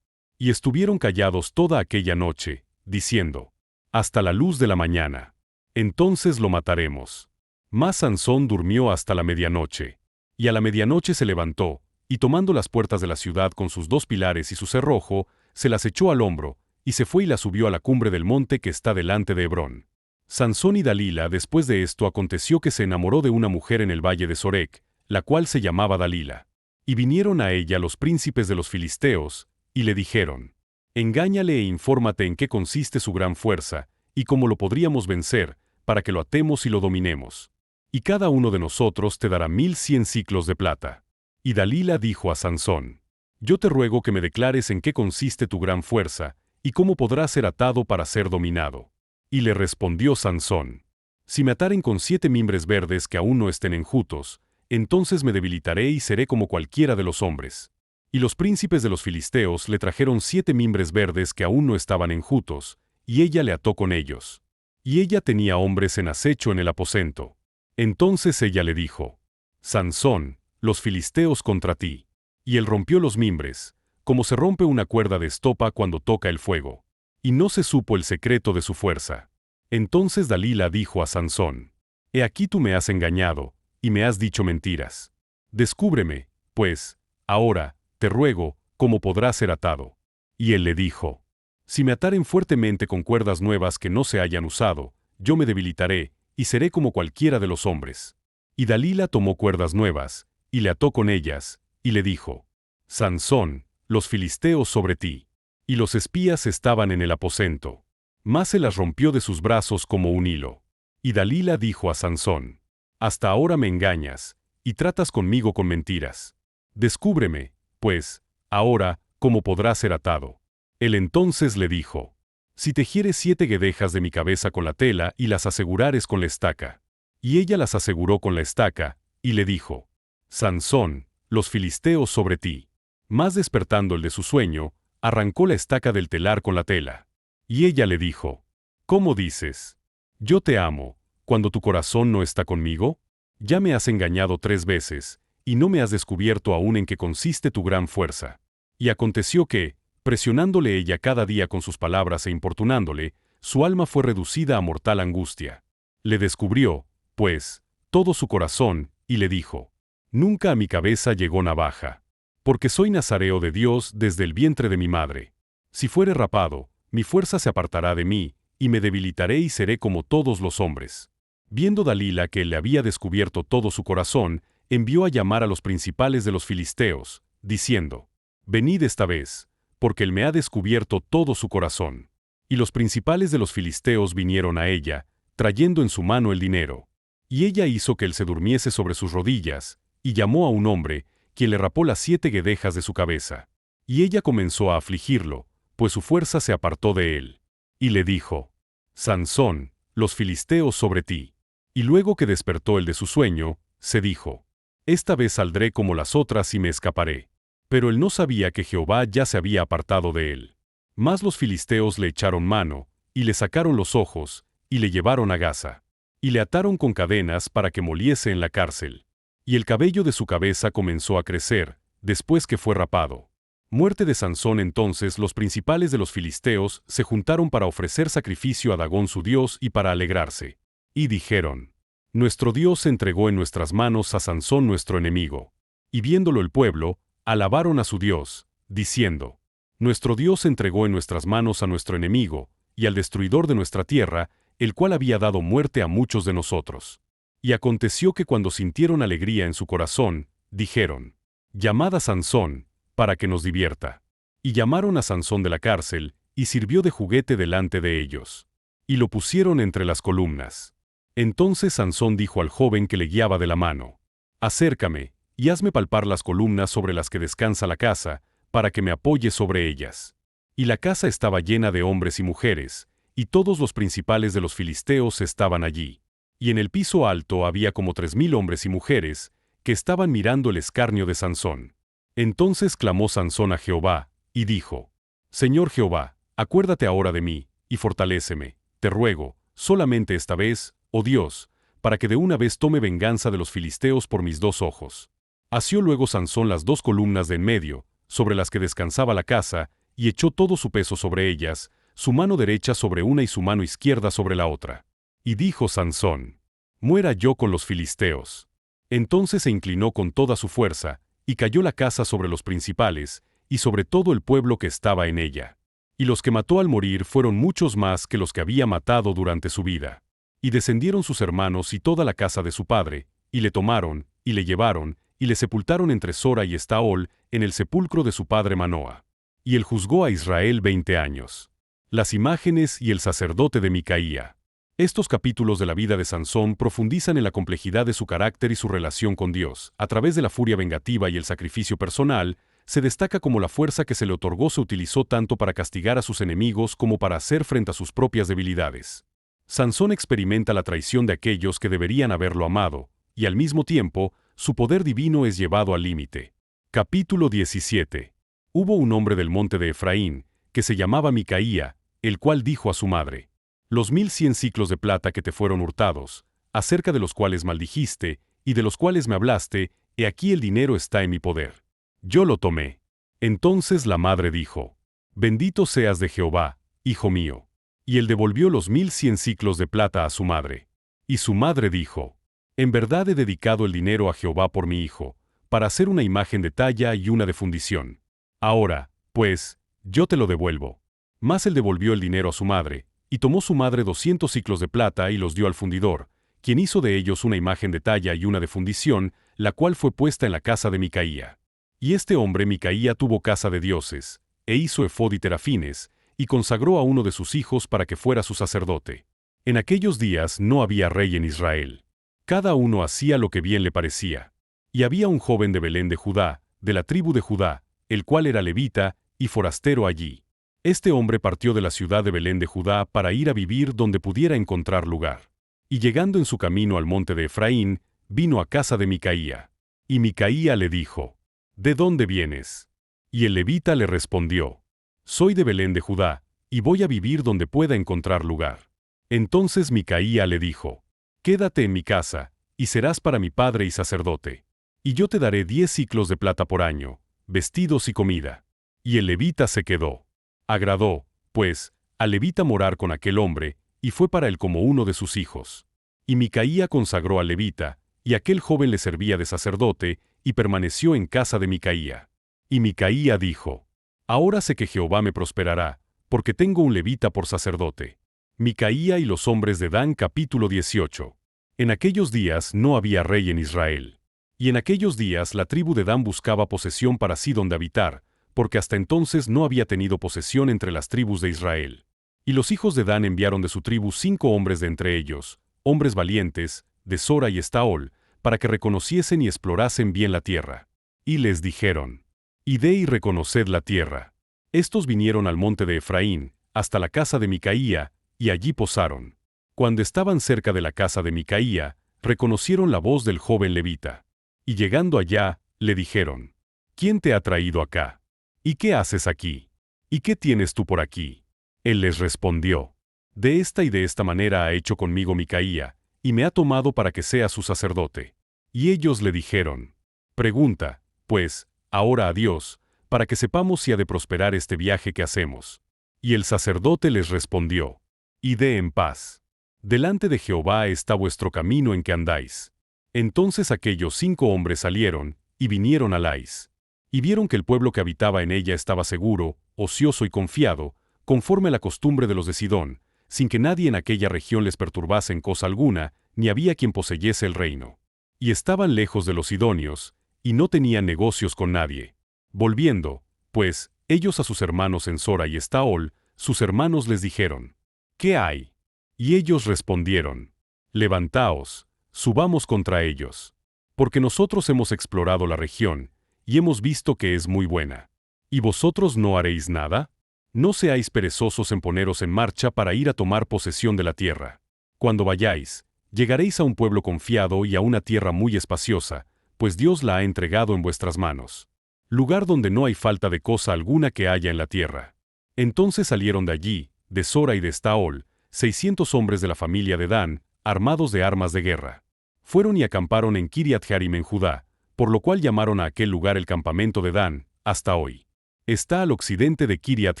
Y estuvieron callados toda aquella noche, diciendo: «Hasta la luz de la mañana. Entonces lo mataremos». Mas Sansón durmió hasta la medianoche. Y a la medianoche se levantó, y tomando las puertas de la ciudad con sus 2 pilares y su cerrojo, se las echó al hombro, y se fue y las subió a la cumbre del monte que está delante de Hebrón. Sansón y Dalila. Después de esto aconteció que se enamoró de una mujer en el valle de Sorek, la cual se llamaba Dalila. Y vinieron a ella los príncipes de los filisteos, y le dijeron: «Engáñale e infórmate en qué consiste su gran fuerza, y cómo lo podríamos vencer, para que lo atemos y lo dominemos. Y cada uno de nosotros te dará 1100 siclos de plata». Y Dalila dijo a Sansón: «Yo te ruego que me declares en qué consiste tu gran fuerza, y cómo podrá ser atado para ser dominado». Y le respondió Sansón: si me ataren con 7 mimbres verdes que aún no estén enjutos, entonces me debilitaré y seré como cualquiera de los hombres. Y los príncipes de los filisteos le trajeron 7 mimbres verdes que aún no estaban enjutos, y ella le ató con ellos. Y ella tenía hombres en acecho en el aposento. Entonces ella le dijo: Sansón, los filisteos contra ti. Y él rompió los mimbres, como se rompe una cuerda de estopa cuando toca el fuego. Y no se supo el secreto de su fuerza. Entonces Dalila dijo a Sansón: he aquí tú me has engañado, y me has dicho mentiras. Descúbreme, pues, ahora, te ruego, cómo podrá ser atado. Y él le dijo: si me ataren fuertemente con cuerdas nuevas que no se hayan usado, yo me debilitaré, y seré como cualquiera de los hombres. Y Dalila tomó cuerdas nuevas, y le ató con ellas, y le dijo: Sansón, los filisteos sobre ti. Y los espías estaban en el aposento. Mas se las rompió de sus brazos como un hilo. Y Dalila dijo a Sansón: hasta ahora me engañas, y tratas conmigo con mentiras. Descúbreme, pues, ahora, cómo podrá ser atado. Él entonces le dijo: si tejieres 7 guedejas de mi cabeza con la tela y las asegurares con la estaca. Y ella las aseguró con la estaca, y le dijo: Sansón, los filisteos sobre ti. Mas despertando el de su sueño, arrancó la estaca del telar con la tela. Y ella le dijo: ¿cómo dices? Yo te amo, cuando tu corazón no está conmigo. Ya me has engañado 3 veces, y no me has descubierto aún en qué consiste tu gran fuerza. Y aconteció que, presionándole ella cada día con sus palabras e importunándole, su alma fue reducida a mortal angustia. Le descubrió, pues, todo su corazón, y le dijo: nunca a mi cabeza llegó navaja. Porque soy nazareo de Dios desde el vientre de mi madre. Si fuere rapado, mi fuerza se apartará de mí, y me debilitaré y seré como todos los hombres. Viendo Dalila que él le había descubierto todo su corazón, envió a llamar a los principales de los filisteos, diciendo: venid esta vez, porque él me ha descubierto todo su corazón. Y los principales de los filisteos vinieron a ella, trayendo en su mano el dinero. Y ella hizo que él se durmiese sobre sus rodillas, y llamó a un hombre, quien le rapó las 7 guedejas de su cabeza. Y ella comenzó a afligirlo, pues su fuerza se apartó de él. Y le dijo: Sansón, los filisteos sobre ti. Y luego que despertó él de su sueño, se dijo: esta vez saldré como las otras y me escaparé. Pero él no sabía que Jehová ya se había apartado de él. Mas los filisteos le echaron mano, y le sacaron los ojos, y le llevaron a Gaza. Y le ataron con cadenas para que moliese en la cárcel. Y el cabello de su cabeza comenzó a crecer, después que fue rapado. Muerte de Sansón. Entonces los principales de los filisteos se juntaron para ofrecer sacrificio a Dagón su dios y para alegrarse. Y dijeron: nuestro Dios entregó en nuestras manos a Sansón nuestro enemigo. Y viéndolo el pueblo, alabaron a su Dios, diciendo: nuestro Dios entregó en nuestras manos a nuestro enemigo, y al destruidor de nuestra tierra, el cual había dado muerte a muchos de nosotros. Y aconteció que cuando sintieron alegría en su corazón, dijeron: llamad a Sansón, para que nos divierta. Y llamaron a Sansón de la cárcel, y sirvió de juguete delante de ellos. Y lo pusieron entre las columnas. Entonces Sansón dijo al joven que le guiaba de la mano: acércame, y hazme palpar las columnas sobre las que descansa la casa, para que me apoye sobre ellas. Y la casa estaba llena de hombres y mujeres, y todos los principales de los filisteos estaban allí. Y en el piso alto había como 3000 hombres y mujeres, que estaban mirando el escarnio de Sansón. Entonces clamó Sansón a Jehová, y dijo: Señor Jehová, acuérdate ahora de mí, y fortaléceme, te ruego, solamente esta vez, oh Dios, para que de una vez tome venganza de los filisteos por mis 2 ojos. Asió luego Sansón las 2 columnas de en medio, sobre las que descansaba la casa, y echó todo su peso sobre ellas, su mano derecha sobre una y su mano izquierda sobre la otra. Y dijo Sansón: muera yo con los filisteos. Entonces se inclinó con toda su fuerza, y cayó la casa sobre los principales, y sobre todo el pueblo que estaba en ella. Y los que mató al morir fueron muchos más que los que había matado durante su vida. Y descendieron sus hermanos y toda la casa de su padre, y le tomaron, y le llevaron, y le sepultaron entre Sora y Estaol, en el sepulcro de su padre Manoa. Y él juzgó a Israel 20 años. Las imágenes y el sacerdote de Micaía. Estos capítulos de la vida de Sansón profundizan en la complejidad de su carácter y su relación con Dios. A través de la furia vengativa y el sacrificio personal, se destaca cómo la fuerza que se le otorgó se utilizó tanto para castigar a sus enemigos como para hacer frente a sus propias debilidades. Sansón experimenta la traición de aquellos que deberían haberlo amado, y al mismo tiempo, su poder divino es llevado al límite. Capítulo 17. Hubo un hombre del monte de Efraín, que se llamaba Micaía, el cual dijo a su madre: Los 1100 siclos de plata que te fueron hurtados, acerca de los cuales maldijiste, y de los cuales me hablaste, he aquí el dinero está en mi poder. Yo lo tomé. Entonces la madre dijo: Bendito seas de Jehová, hijo mío. Y él devolvió los 1100 siclos de plata a su madre. Y su madre dijo: En verdad he dedicado el dinero a Jehová por mi hijo, para hacer una imagen de talla y una de fundición. Ahora, pues, yo te lo devuelvo. Mas él devolvió el dinero a su madre, y tomó su madre 200 siclos de plata y los dio al fundidor, quien hizo de ellos una imagen de talla y una de fundición, la cual fue puesta en la casa de Micaía. Y este hombre Micaía tuvo casa de dioses, e hizo efod y terafines, y consagró a uno de sus hijos para que fuera su sacerdote. En aquellos días no había rey en Israel. Cada uno hacía lo que bien le parecía. Y había un joven de Belén de Judá, de la tribu de Judá, el cual era levita y forastero allí. Este hombre partió de la ciudad de Belén de Judá para ir a vivir donde pudiera encontrar lugar. Y llegando en su camino al monte de Efraín, vino a casa de Micaía. Y Micaía le dijo: ¿De dónde vienes? Y el levita le respondió: Soy de Belén de Judá, y voy a vivir donde pueda encontrar lugar. Entonces Micaía le dijo: Quédate en mi casa, y serás para mi padre y sacerdote. Y yo te daré 10 siclos de plata por año, vestidos y comida. Y el levita se quedó. Agradó, pues, al levita morar con aquel hombre, y fue para él como uno de sus hijos. Y Micaía consagró al levita, y aquel joven le servía de sacerdote, y permaneció en casa de Micaía. Y Micaía dijo: Ahora sé que Jehová me prosperará, porque tengo un levita por sacerdote. Micaía y los hombres de Dan. Capítulo 18. En aquellos días no había rey en Israel. Y en aquellos días la tribu de Dan buscaba posesión para sí donde habitar, porque hasta entonces no había tenido posesión entre las tribus de Israel. Y los hijos de Dan enviaron de su tribu 5 hombres de entre ellos, hombres valientes, de Sora y Estaol, para que reconociesen y explorasen bien la tierra. Y les dijeron: Id y reconoced la tierra. Estos vinieron al monte de Efraín, hasta la casa de Micaía, y allí posaron. Cuando estaban cerca de la casa de Micaía, reconocieron la voz del joven levita. Y llegando allá, le dijeron: ¿Quién te ha traído acá? ¿Y qué haces aquí? ¿Y qué tienes tú por aquí? Él les respondió: De esta y de esta manera ha hecho conmigo Micaía, y me ha tomado para que sea su sacerdote. Y ellos le dijeron: Pregunta, pues, ahora a Dios, para que sepamos si ha de prosperar este viaje que hacemos. Y el sacerdote les respondió: Id en paz. Delante de Jehová está vuestro camino en que andáis. Entonces aquellos 5 hombres salieron, y vinieron a Lais. Y vieron que el pueblo que habitaba en ella estaba seguro, ocioso y confiado, conforme a la costumbre de los de Sidón, sin que nadie en aquella región les perturbase en cosa alguna, ni había quien poseyese el reino. Y estaban lejos de los sidonios, y no tenían negocios con nadie. Volviendo, pues, ellos a sus hermanos en Sora y Estaol, sus hermanos les dijeron: ¿Qué hay? Y ellos respondieron: Levantaos, subamos contra ellos. Porque nosotros hemos explorado la región, y hemos visto que es muy buena. ¿Y vosotros no haréis nada? No seáis perezosos en poneros en marcha para ir a tomar posesión de la tierra. Cuando vayáis, llegaréis a un pueblo confiado y a una tierra muy espaciosa, pues Dios la ha entregado en vuestras manos. Lugar donde no hay falta de cosa alguna que haya en la tierra. Entonces salieron de allí, de Sora y de Estaol, 600 hombres de la familia de Dan, armados de armas de guerra. Fueron y acamparon en Kiriat Jearim en Judá, por lo cual llamaron a aquel lugar el campamento de Dan, hasta hoy. Está al occidente de Kiriat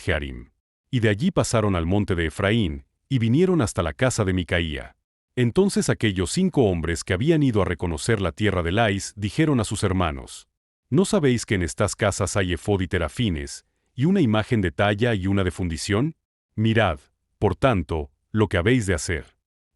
Jearim. Y de allí pasaron al monte de Efraín, y vinieron hasta la casa de Micaía. Entonces aquellos 5 hombres que habían ido a reconocer la tierra de Lais dijeron a sus hermanos: ¿No sabéis que en estas casas hay efod y terafines, y una imagen de talla y una de fundición? Mirad, por tanto, lo que habéis de hacer.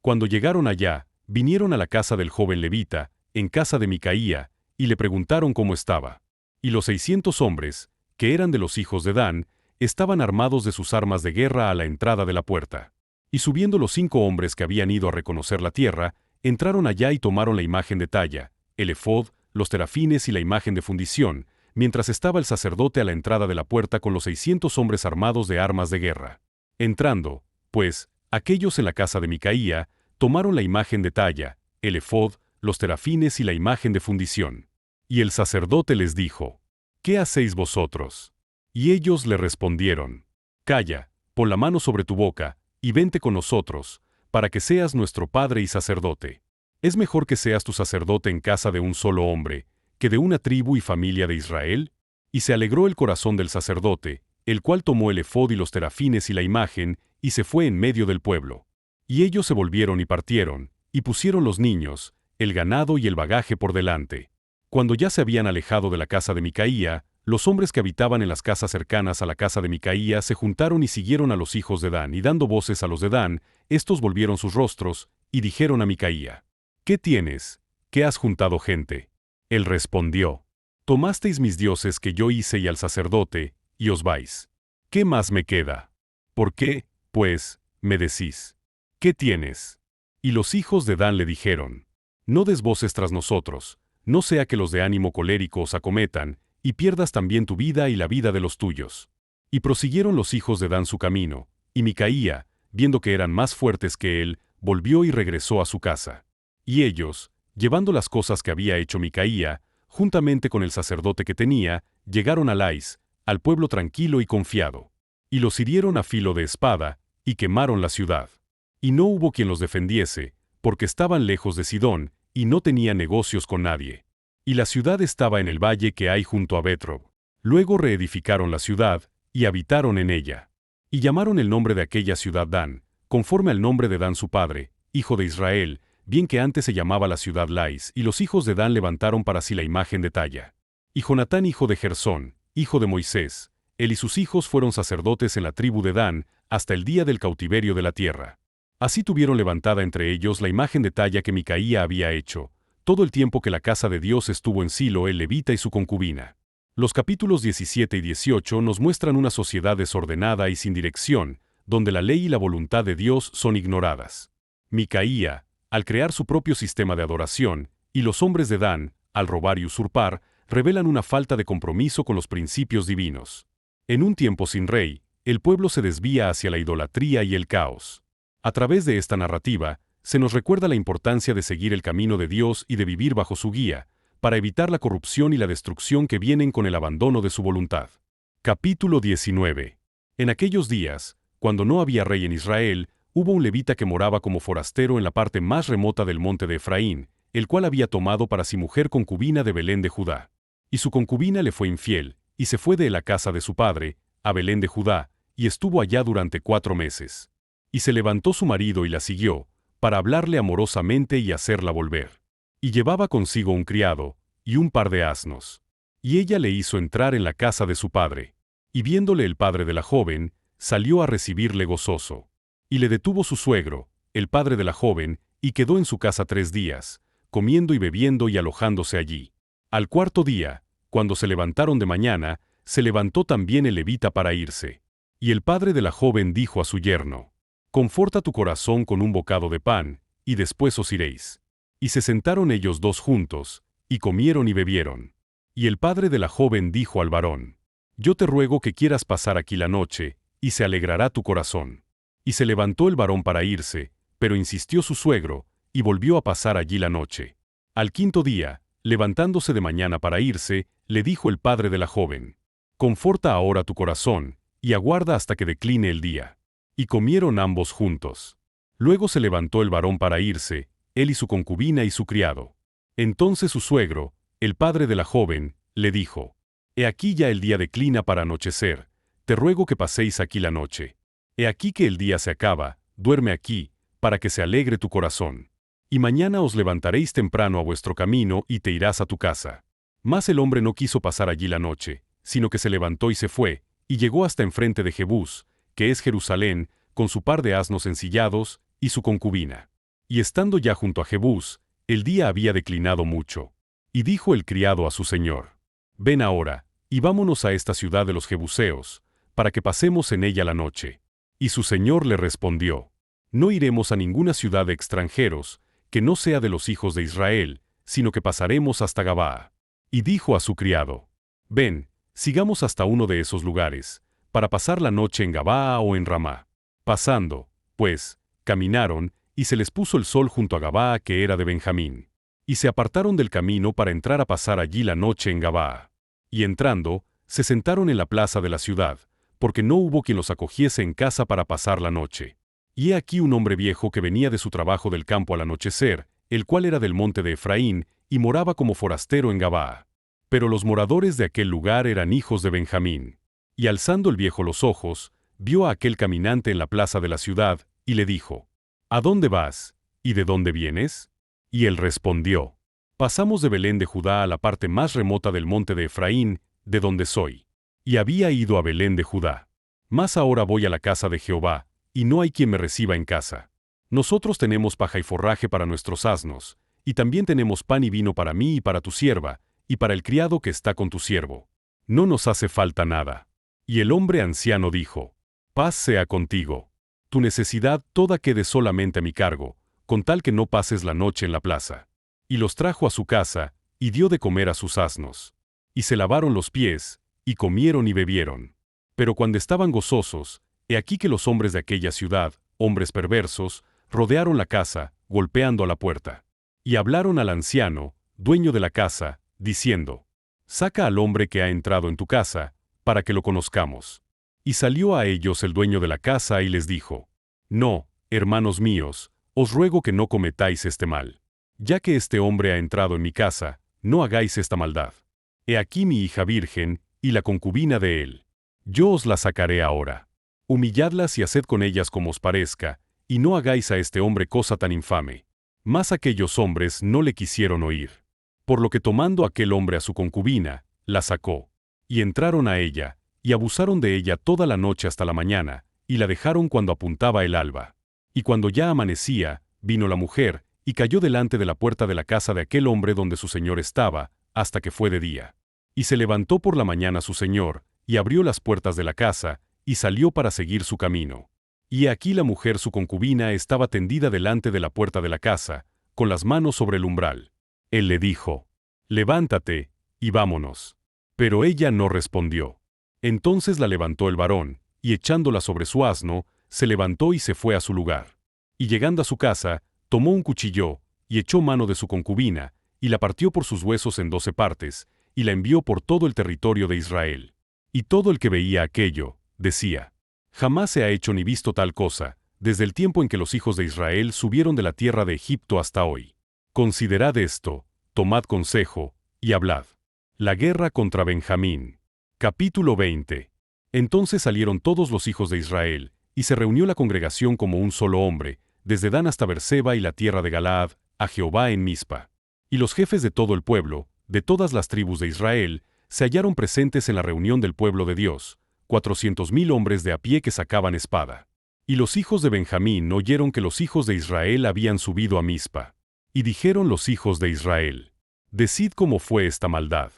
Cuando llegaron allá, vinieron a la casa del joven levita, en casa de Micaía, y le preguntaron cómo estaba. Y los 600 hombres, que eran de los hijos de Dan, estaban armados de sus armas de guerra a la entrada de la puerta. Y subiendo los 5 hombres que habían ido a reconocer la tierra, entraron allá y tomaron la imagen de talla, el efod, los terafines y la imagen de fundición, mientras estaba el sacerdote a la entrada de la puerta con los 600 hombres armados de armas de guerra. Entrando, pues, Aquellos en la casa de Micaía tomaron la imagen de talla, el efod, los terafines y la imagen de fundición. Y el sacerdote les dijo: ¿Qué hacéis vosotros? Y ellos le respondieron: Calla, pon la mano sobre tu boca, y vente con nosotros, para que seas nuestro padre y sacerdote. ¿Es mejor que seas tu sacerdote en casa de un solo hombre, que de una tribu y familia de Israel? Y se alegró el corazón del sacerdote, el cual tomó el efod y los terafines y la imagen, y se fue en medio del pueblo. Y ellos se volvieron y partieron, y pusieron los niños, el ganado y el bagaje por delante. Cuando ya se habían alejado de la casa de Micaía, los hombres que habitaban en las casas cercanas a la casa de Micaía se juntaron y siguieron a los hijos de Dan, y dando voces a los de Dan, estos volvieron sus rostros, y dijeron a Micaía: ¿Qué tienes? ¿Qué has juntado gente? Él respondió: Tomasteis mis dioses que yo hice y al sacerdote, y os vais. ¿Qué más me queda? ¿Por qué, pues, me decís: ¿Qué tienes? Y los hijos de Dan le dijeron: No des voces tras nosotros, no sea que los de ánimo colérico os acometan, y pierdas también tu vida y la vida de los tuyos. Y prosiguieron los hijos de Dan su camino, y Micaía, viendo que eran más fuertes que él, volvió y regresó a su casa. Y ellos, llevando las cosas que había hecho Micaía, juntamente con el sacerdote que tenía, llegaron a Lais, al pueblo tranquilo y confiado. Y los hirieron a filo de espada, y quemaron la ciudad. Y no hubo quien los defendiese, porque estaban lejos de Sidón, y no tenían negocios con nadie. Y la ciudad estaba en el valle que hay junto a Betrob. Luego reedificaron la ciudad, y habitaron en ella. Y llamaron el nombre de aquella ciudad Dan, conforme al nombre de Dan su padre, hijo de Israel, bien que antes se llamaba la ciudad Lais, y los hijos de Dan levantaron para sí la imagen de talla. Y Jonatán hijo de Gersón, hijo de Moisés, él y sus hijos fueron sacerdotes en la tribu de Dan, hasta el día del cautiverio de la tierra. Así tuvieron levantada entre ellos la imagen de talla que Micaía había hecho, todo el tiempo que la casa de Dios estuvo en Silo el levita y su concubina. Los capítulos 17 y 18 nos muestran una sociedad desordenada y sin dirección, donde la ley y la voluntad de Dios son ignoradas. Micaía, al crear su propio sistema de adoración, y los hombres de Dan, al robar y usurpar, revelan una falta de compromiso con los principios divinos. En un tiempo sin rey, el pueblo se desvía hacia la idolatría y el caos. A través de esta narrativa, se nos recuerda la importancia de seguir el camino de Dios y de vivir bajo su guía, para evitar la corrupción y la destrucción que vienen con el abandono de su voluntad. Capítulo 19. En aquellos días, cuando no había rey en Israel, hubo un levita que moraba como forastero en la parte más remota del monte de Efraín, el cual había tomado para sí mujer concubina de Belén de Judá. Y su concubina le fue infiel, y se fue de la casa de su padre, a Belén de Judá, y estuvo allá durante 4 meses. Y se levantó su marido y la siguió, para hablarle amorosamente y hacerla volver. Y llevaba consigo un criado, y un par de asnos. Y ella le hizo entrar en la casa de su padre. Y viéndole el padre de la joven, salió a recibirle gozoso. Y le detuvo su suegro, el padre de la joven, y quedó en su casa 3 días, comiendo y bebiendo y alojándose allí. Al 4.º día, cuando se levantaron de mañana, se levantó también el levita para irse. Y el padre de la joven dijo a su yerno: Conforta tu corazón con un bocado de pan, y después os iréis. Y se sentaron ellos dos juntos, y comieron y bebieron. Y el padre de la joven dijo al varón: Yo te ruego que quieras pasar aquí la noche, y se alegrará tu corazón. Y se levantó el varón para irse, pero insistió su suegro, y volvió a pasar allí la noche. Al 5.º día, levantándose de mañana para irse, le dijo el padre de la joven: Conforta ahora tu corazón, y aguarda hasta que decline el día. Y comieron ambos juntos. Luego se levantó el varón para irse, él y su concubina y su criado. Entonces su suegro, el padre de la joven, le dijo: He aquí ya el día declina para anochecer, te ruego que paséis aquí la noche. He aquí que el día se acaba, duerme aquí, para que se alegre tu corazón. Y mañana os levantaréis temprano a vuestro camino y te irás a tu casa. Mas el hombre no quiso pasar allí la noche, sino que se levantó y se fue, y llegó hasta enfrente de Jebús, que es Jerusalén, con su par de asnos ensillados, y su concubina. Y estando ya junto a Jebús, el día había declinado mucho. Y dijo el criado a su señor: Ven ahora, y vámonos a esta ciudad de los Jebuseos, para que pasemos en ella la noche. Y su señor le respondió: No iremos a ninguna ciudad de extranjeros, que no sea de los hijos de Israel, sino que pasaremos hasta Gabaa. Y dijo a su criado: Ven, sigamos hasta uno de esos lugares, para pasar la noche en Gabaa o en Ramá. Pasando, pues, caminaron, y se les puso el sol junto a Gabaa, que era de Benjamín. Y se apartaron del camino para entrar a pasar allí la noche en Gabaa. Y entrando, se sentaron en la plaza de la ciudad, porque no hubo quien los acogiese en casa para pasar la noche. Y he aquí un hombre viejo que venía de su trabajo del campo al anochecer, el cual era del monte de Efraín, y moraba como forastero en Gabaa. Pero los moradores de aquel lugar eran hijos de Benjamín. Y alzando el viejo los ojos, vio a aquel caminante en la plaza de la ciudad, y le dijo: ¿A dónde vas? ¿Y de dónde vienes? Y él respondió: Pasamos de Belén de Judá a la parte más remota del monte de Efraín, de donde soy. Y había ido a Belén de Judá. Mas ahora voy a la casa de Jehová, y no hay quien me reciba en casa. Nosotros tenemos paja y forraje para nuestros asnos, y también tenemos pan y vino para mí y para tu sierva, y para el criado que está con tu siervo. No nos hace falta nada. Y el hombre anciano dijo: Paz sea contigo. Tu necesidad toda quede solamente a mi cargo, con tal que no pases la noche en la plaza. Y los trajo a su casa, y dio de comer a sus asnos. Y se lavaron los pies, y comieron y bebieron. Pero cuando estaban gozosos, he aquí que los hombres de aquella ciudad, hombres perversos, rodearon la casa, golpeando a la puerta. Y hablaron al anciano, dueño de la casa, diciendo: Saca al hombre que ha entrado en tu casa, para que lo conozcamos. Y salió a ellos el dueño de la casa y les dijo: No, hermanos míos, os ruego que no cometáis este mal. Ya que este hombre ha entrado en mi casa, no hagáis esta maldad. He aquí mi hija virgen, y la concubina de él. Yo os la sacaré ahora. Humilladlas y haced con ellas como os parezca, y no hagáis a este hombre cosa tan infame. Mas aquellos hombres no le quisieron oír. Por lo que tomando aquel hombre a su concubina, la sacó. Y entraron a ella, y abusaron de ella toda la noche hasta la mañana, y la dejaron cuando apuntaba el alba. Y cuando ya amanecía, vino la mujer, y cayó delante de la puerta de la casa de aquel hombre donde su señor estaba, hasta que fue de día. Y se levantó por la mañana su señor, y abrió las puertas de la casa, y salió para seguir su camino. Y aquí la mujer su concubina estaba tendida delante de la puerta de la casa, con las manos sobre el umbral. Él le dijo: Levántate, y vámonos. Pero ella no respondió. Entonces la levantó el varón, y echándola sobre su asno, se levantó y se fue a su lugar. Y llegando a su casa, tomó un cuchillo, y echó mano de su concubina, y la partió por sus huesos en 12 partes, y la envió por todo el territorio de Israel. Y todo el que veía aquello, decía: Jamás se ha hecho ni visto tal cosa, desde el tiempo en que los hijos de Israel subieron de la tierra de Egipto hasta hoy. Considerad esto, tomad consejo, y hablad. La guerra contra Benjamín. Capítulo 20. Entonces salieron todos los hijos de Israel, y se reunió la congregación como un solo hombre, desde Dan hasta Berseba y la tierra de Galaad, a Jehová en Mizpa. Y los jefes de todo el pueblo, de todas las tribus de Israel, se hallaron presentes en la reunión del pueblo de Dios, 400,000 hombres de a pie que sacaban espada. Y los hijos de Benjamín oyeron que los hijos de Israel habían subido a Mizpa. Y dijeron los hijos de Israel: Decid cómo fue esta maldad.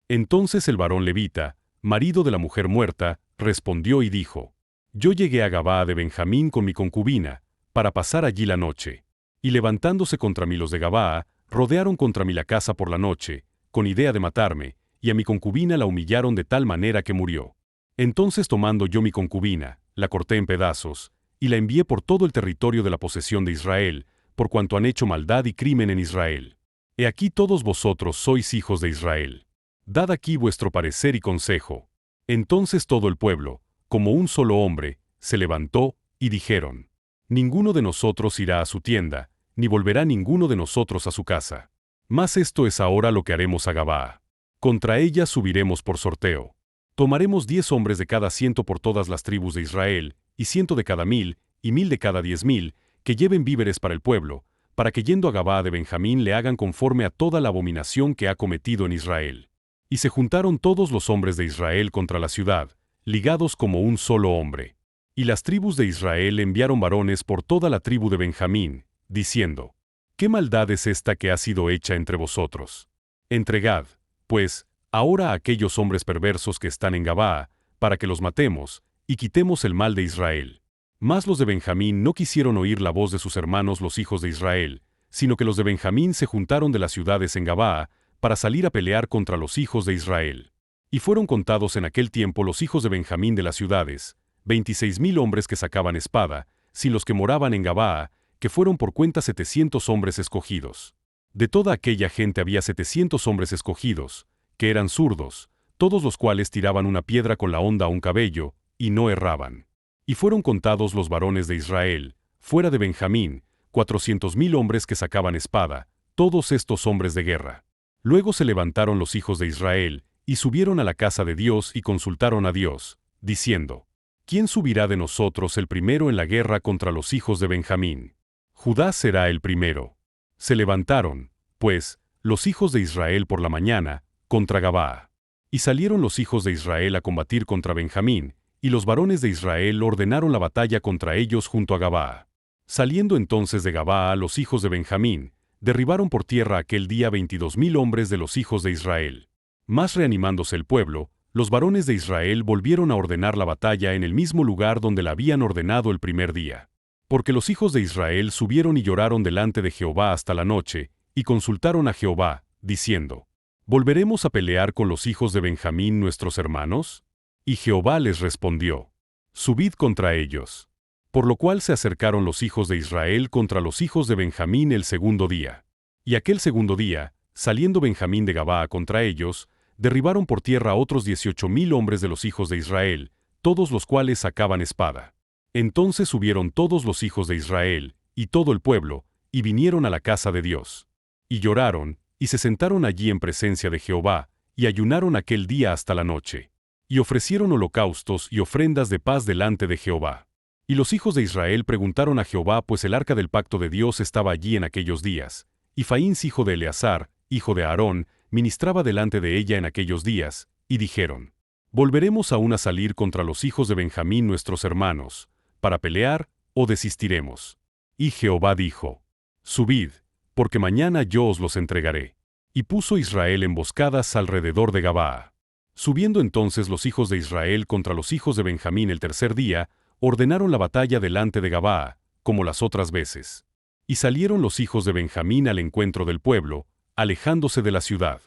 Entonces el varón levita, marido de la mujer muerta, respondió y dijo: Yo llegué a Gabaa de Benjamín con mi concubina, para pasar allí la noche. Y levantándose contra mí los de Gabaa, rodearon contra mí la casa por la noche, con idea de matarme, y a mi concubina la humillaron de tal manera que murió. Entonces tomando yo mi concubina, la corté en pedazos, y la envié por todo el territorio de la posesión de Israel, por cuanto han hecho maldad y crimen en Israel. He aquí todos vosotros sois hijos de Israel. Dad aquí vuestro parecer y consejo. Entonces todo el pueblo, como un solo hombre, se levantó, y dijeron: Ninguno de nosotros irá a su tienda, ni volverá ninguno de nosotros a su casa. Mas esto es ahora lo que haremos a Gabaa. Contra ella subiremos por sorteo. Tomaremos 10 hombres de cada 100 por todas las tribus de Israel, y 100 de cada 1000, y 1000 de cada 10,000, que lleven víveres para el pueblo, para que yendo a Gabaa de Benjamín le hagan conforme a toda la abominación que ha cometido en Israel. Y se juntaron todos los hombres de Israel contra la ciudad, ligados como un solo hombre. Y las tribus de Israel enviaron varones por toda la tribu de Benjamín, diciendo: ¿Qué maldad es esta que ha sido hecha entre vosotros? Entregad, pues, ahora a aquellos hombres perversos que están en Gabaa, para que los matemos, y quitemos el mal de Israel. Mas los de Benjamín no quisieron oír la voz de sus hermanos los hijos de Israel, sino que los de Benjamín se juntaron de las ciudades en Gabaa, para salir a pelear contra los hijos de Israel. Y fueron contados en aquel tiempo los hijos de Benjamín de las ciudades, 26,000 hombres que sacaban espada, sin los que moraban en Gabaa, que fueron por cuenta 700 hombres escogidos. De toda aquella gente había 700 hombres escogidos, que eran zurdos, todos los cuales tiraban una piedra con la honda a un cabello, y no erraban. Y fueron contados los varones de Israel, fuera de Benjamín, 400,000 hombres que sacaban espada, todos estos hombres de guerra. Luego se levantaron los hijos de Israel, y subieron a la casa de Dios y consultaron a Dios, diciendo: ¿Quién subirá de nosotros el primero en la guerra contra los hijos de Benjamín? Judá será el primero. Se levantaron, pues, los hijos de Israel por la mañana, contra Gabaa. Y salieron los hijos de Israel a combatir contra Benjamín, y los varones de Israel ordenaron la batalla contra ellos junto a Gabaa. Saliendo entonces de Gabaa los hijos de Benjamín, derribaron por tierra aquel día 22,000 hombres de los hijos de Israel. Mas reanimándose el pueblo, los varones de Israel volvieron a ordenar la batalla en el mismo lugar donde la habían ordenado el primer día. Porque los hijos de Israel subieron y lloraron delante de Jehová hasta la noche, y consultaron a Jehová, diciendo: ¿Volveremos a pelear con los hijos de Benjamín nuestros hermanos? Y Jehová les respondió: Subid contra ellos. Por lo cual se acercaron los hijos de Israel contra los hijos de Benjamín el segundo día. Y aquel segundo día, saliendo Benjamín de Gabaa contra ellos, derribaron por tierra otros 18,000 hombres de los hijos de Israel, todos los cuales sacaban espada. Entonces subieron todos los hijos de Israel, y todo el pueblo, y vinieron a la casa de Dios. Y lloraron, y se sentaron allí en presencia de Jehová, y ayunaron aquel día hasta la noche. Y ofrecieron holocaustos y ofrendas de paz delante de Jehová. Y los hijos de Israel preguntaron a Jehová, pues el arca del pacto de Dios estaba allí en aquellos días, y Faíns hijo de Eleazar, hijo de Aarón, ministraba delante de ella en aquellos días, y dijeron: ¿Volveremos aún a salir contra los hijos de Benjamín nuestros hermanos, para pelear, o desistiremos? Y Jehová dijo: Subid, porque mañana yo os los entregaré. Y puso Israel emboscadas alrededor de Gabaa. Subiendo entonces los hijos de Israel contra los hijos de Benjamín el tercer día, ordenaron la batalla delante de Gabaa, como las otras veces. Y salieron los hijos de Benjamín al encuentro del pueblo, alejándose de la ciudad.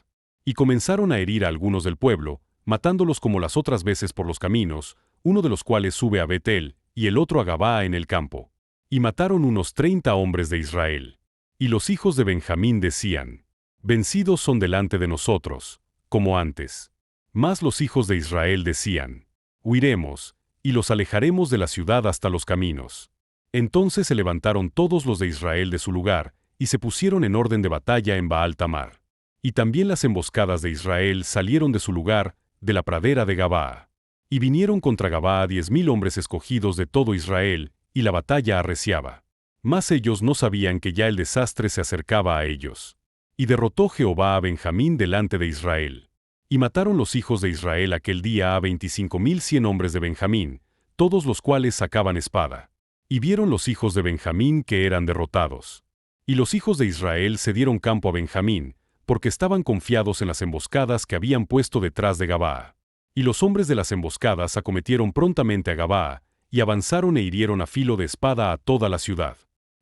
Y comenzaron a herir a algunos del pueblo, matándolos como las otras veces por los caminos, uno de los cuales sube a Betel, y el otro a Gabaa en el campo. Y mataron unos 30 hombres de Israel. Y los hijos de Benjamín decían: Vencidos son delante de nosotros, como antes. Mas los hijos de Israel decían: Huiremos, y los alejaremos de la ciudad hasta los caminos. Entonces se levantaron todos los de Israel de su lugar, y se pusieron en orden de batalla en Baal Tamar. Y también las emboscadas de Israel salieron de su lugar, de la pradera de Gabaa. Y vinieron contra Gabaa 10,000 hombres escogidos de todo Israel, y la batalla arreciaba. Mas ellos no sabían que ya el desastre se acercaba a ellos. Y derrotó Jehová a Benjamín delante de Israel. Y mataron los hijos de Israel aquel día a 25,100 hombres de Benjamín, todos los cuales sacaban espada. Y vieron los hijos de Benjamín que eran derrotados. Y los hijos de Israel se dieron campo a Benjamín, porque estaban confiados en las emboscadas que habían puesto detrás de Gabaa. Y los hombres de las emboscadas acometieron prontamente a Gabaa, y avanzaron e hirieron a filo de espada a toda la ciudad.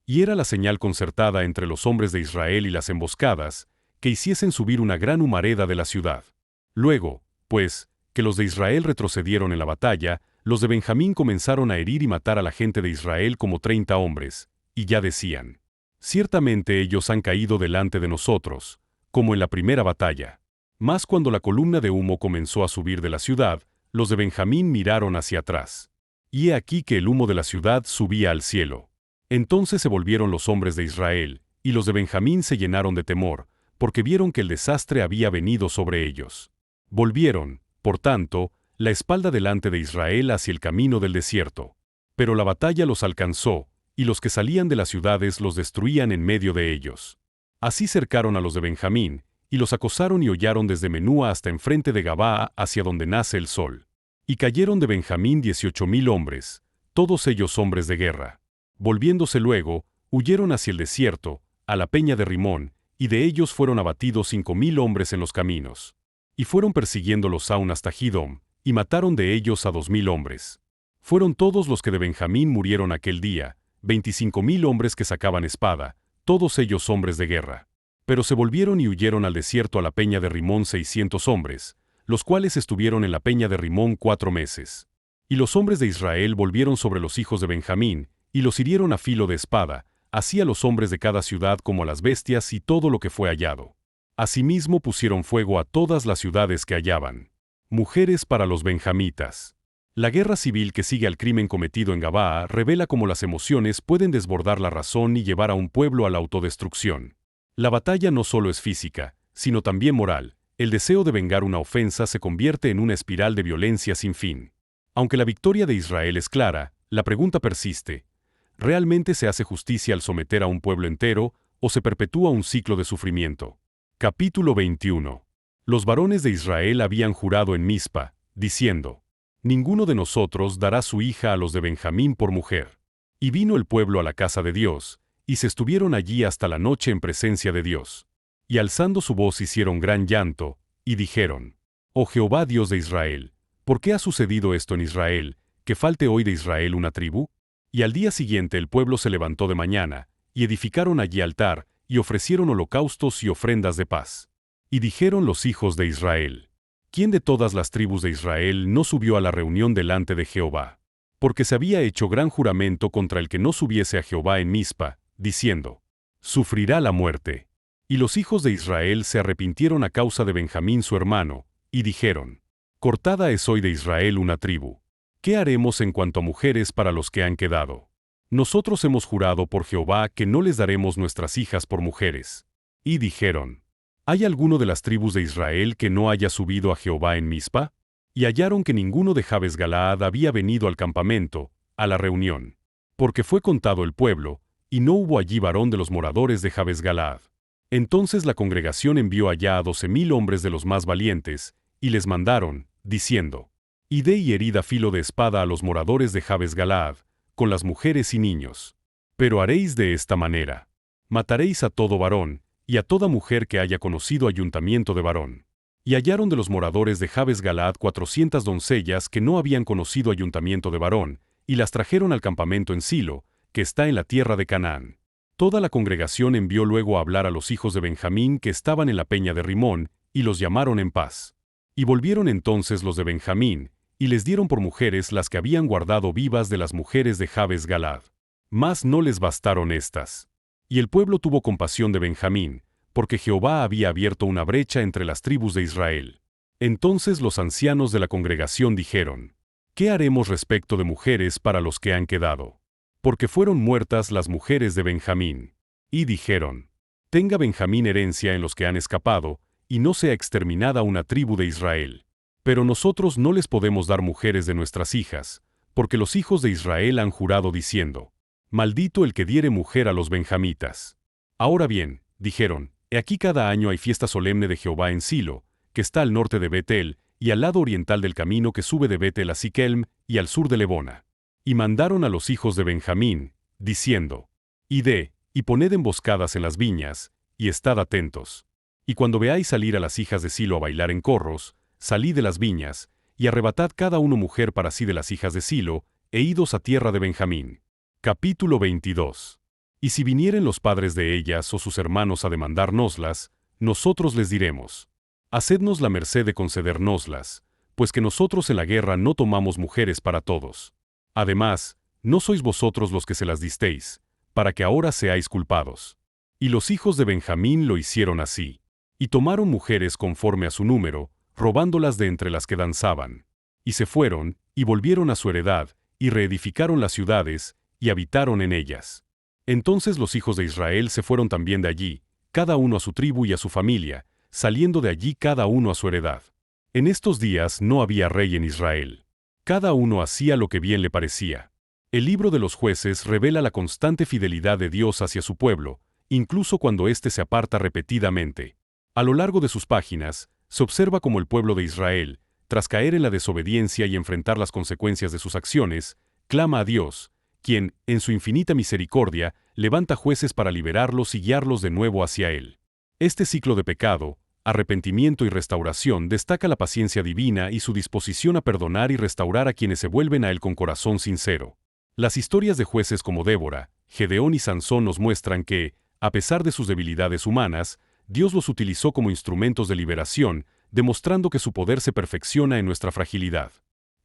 Y era la señal concertada entre los hombres de Israel y las emboscadas, que hiciesen subir una gran humareda de la ciudad. Luego, pues, que los de Israel retrocedieron en la batalla, los de Benjamín comenzaron a herir y matar a la gente de Israel como 30 hombres, y ya decían: Ciertamente ellos han caído delante de nosotros, como en la primera batalla. Mas cuando la columna de humo comenzó a subir de la ciudad, los de Benjamín miraron hacia atrás. Y he aquí que el humo de la ciudad subía al cielo. Entonces se volvieron los hombres de Israel, y los de Benjamín se llenaron de temor, porque vieron que el desastre había venido sobre ellos. Volvieron, por tanto, la espalda delante de Israel hacia el camino del desierto. Pero la batalla los alcanzó, y los que salían de las ciudades los destruían en medio de ellos. Así cercaron a los de Benjamín, y los acosaron y hollaron desde Menúa hasta enfrente de Gabaa hacia donde nace el sol. Y cayeron de Benjamín 18,000 hombres, todos ellos hombres de guerra. Volviéndose luego, huyeron hacia el desierto, a la peña de Rimón, y de ellos fueron abatidos 5,000 hombres en los caminos. Y fueron persiguiéndolos aún hasta Gidom, y mataron de ellos a 2,000 hombres. Fueron todos los que de Benjamín murieron aquel día, 25,000 hombres que sacaban espada, todos ellos hombres de guerra. Pero se volvieron y huyeron al desierto a la peña de Rimón 600 hombres, los cuales estuvieron en la peña de Rimón 4 meses. Y los hombres de Israel volvieron sobre los hijos de Benjamín, y los hirieron a filo de espada, así a los hombres de cada ciudad como a las bestias y todo lo que fue hallado. Asimismo pusieron fuego a todas las ciudades que hallaban. Mujeres para los benjamitas. La guerra civil que sigue al crimen cometido en Gabaa revela cómo las emociones pueden desbordar la razón y llevar a un pueblo a la autodestrucción. La batalla no solo es física, sino también moral. El deseo de vengar una ofensa se convierte en una espiral de violencia sin fin. Aunque la victoria de Israel es clara, la pregunta persiste: ¿realmente se hace justicia al someter a un pueblo entero, o se perpetúa un ciclo de sufrimiento? Capítulo 21. Los varones de Israel habían jurado en Mizpa, diciendo: ninguno de nosotros dará su hija a los de Benjamín por mujer. Y vino el pueblo a la casa de Dios, y se estuvieron allí hasta la noche en presencia de Dios. Y alzando su voz hicieron gran llanto, y dijeron: Oh Jehová Dios de Israel, ¿por qué ha sucedido esto en Israel, que falte hoy de Israel una tribu? Y al día siguiente el pueblo se levantó de mañana, y edificaron allí altar, y ofrecieron holocaustos y ofrendas de paz. Y dijeron los hijos de Israel: ¿quién de todas las tribus de Israel no subió a la reunión delante de Jehová? Porque se había hecho gran juramento contra el que no subiese a Jehová en Mizpa, diciendo: sufrirá la muerte. Y los hijos de Israel se arrepintieron a causa de Benjamín su hermano, y dijeron: cortada es hoy de Israel una tribu. ¿Qué haremos en cuanto a mujeres para los que han quedado? Nosotros hemos jurado por Jehová que no les daremos nuestras hijas por mujeres. Y dijeron: ¿hay alguno de las tribus de Israel que no haya subido a Jehová en Mizpa? Y hallaron que ninguno de Jabes Galaad había venido al campamento, a la reunión. Porque fue contado el pueblo, y no hubo allí varón de los moradores de Jabes Galaad. Entonces la congregación envió allá a 12,000 hombres de los más valientes, y les mandaron, diciendo: id y herid a filo de espada a los moradores de Jabes Galaad, con las mujeres y niños. Pero haréis de esta manera: mataréis a todo varón, y a toda mujer que haya conocido ayuntamiento de varón. Y hallaron de los moradores de Jabes Galaad 400 doncellas que no habían conocido ayuntamiento de varón, y las trajeron al campamento en Silo, que está en la tierra de Canaán. Toda la congregación envió luego a hablar a los hijos de Benjamín que estaban en la peña de Rimón, y los llamaron en paz. Y volvieron entonces los de Benjamín, y les dieron por mujeres las que habían guardado vivas de las mujeres de Jabes Galaad. Mas no les bastaron estas. Y el pueblo tuvo compasión de Benjamín, porque Jehová había abierto una brecha entre las tribus de Israel. Entonces los ancianos de la congregación dijeron: ¿qué haremos respecto de mujeres para los que han quedado? Porque fueron muertas las mujeres de Benjamín. Y dijeron: tenga Benjamín herencia en los que han escapado, y no sea exterminada una tribu de Israel. Pero nosotros no les podemos dar mujeres de nuestras hijas, porque los hijos de Israel han jurado diciendo: maldito el que diere mujer a los benjamitas. Ahora bien, dijeron, he aquí cada año hay fiesta solemne de Jehová en Silo, que está al norte de Betel, y al lado oriental del camino que sube de Betel a Siquelm, y al sur de Lebona. Y mandaron a los hijos de Benjamín, diciendo: id, y poned emboscadas en las viñas, y estad atentos. Y cuando veáis salir a las hijas de Silo a bailar en corros, salid de las viñas, y arrebatad cada uno mujer para sí de las hijas de Silo, e idos a tierra de Benjamín. Capítulo 22. Y si vinieren los padres de ellas o sus hermanos a demandárnoslas, nosotros les diremos: hacednos la merced de concedérnoslas, pues que nosotros en la guerra no tomamos mujeres para todos. Además, no sois vosotros los que se las disteis, para que ahora seáis culpados. Y los hijos de Benjamín lo hicieron así. Y tomaron mujeres conforme a su número, robándolas de entre las que danzaban. Y se fueron, y volvieron a su heredad, y reedificaron las ciudades, y habitaron en ellas. Entonces los hijos de Israel se fueron también de allí, cada uno a su tribu y a su familia, saliendo de allí cada uno a su heredad. En estos días no había rey en Israel. Cada uno hacía lo que bien le parecía. El libro de los jueces revela la constante fidelidad de Dios hacia su pueblo, incluso cuando éste se aparta repetidamente. A lo largo de sus páginas, se observa cómo el pueblo de Israel, tras caer en la desobediencia y enfrentar las consecuencias de sus acciones, clama a Dios, quien, en su infinita misericordia, levanta jueces para liberarlos y guiarlos de nuevo hacia Él. Este ciclo de pecado, arrepentimiento y restauración destaca la paciencia divina y su disposición a perdonar y restaurar a quienes se vuelven a Él con corazón sincero. Las historias de jueces como Débora, Gedeón y Sansón nos muestran que, a pesar de sus debilidades humanas, Dios los utilizó como instrumentos de liberación, demostrando que su poder se perfecciona en nuestra fragilidad.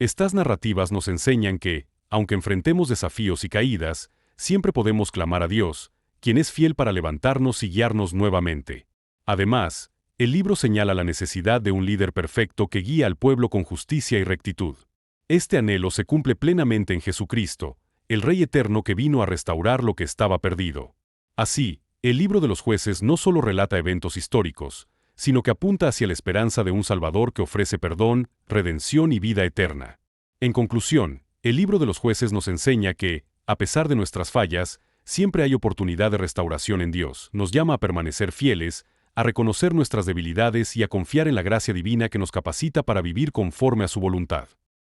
Estas narrativas nos enseñan que, aunque enfrentemos desafíos y caídas, siempre podemos clamar a Dios, quien es fiel para levantarnos y guiarnos nuevamente. Además, el libro señala la necesidad de un líder perfecto que guíe al pueblo con justicia y rectitud. Este anhelo se cumple plenamente en Jesucristo, el Rey eterno que vino a restaurar lo que estaba perdido. Así, el libro de los Jueces no solo relata eventos históricos, sino que apunta hacia la esperanza de un Salvador que ofrece perdón, redención y vida eterna. En conclusión, el libro de los Jueces nos enseña que, a pesar de nuestras fallas, siempre hay oportunidad de restauración en Dios. Nos llama a permanecer fieles, a reconocer nuestras debilidades y a confiar en la gracia divina que nos capacita para vivir conforme a su voluntad.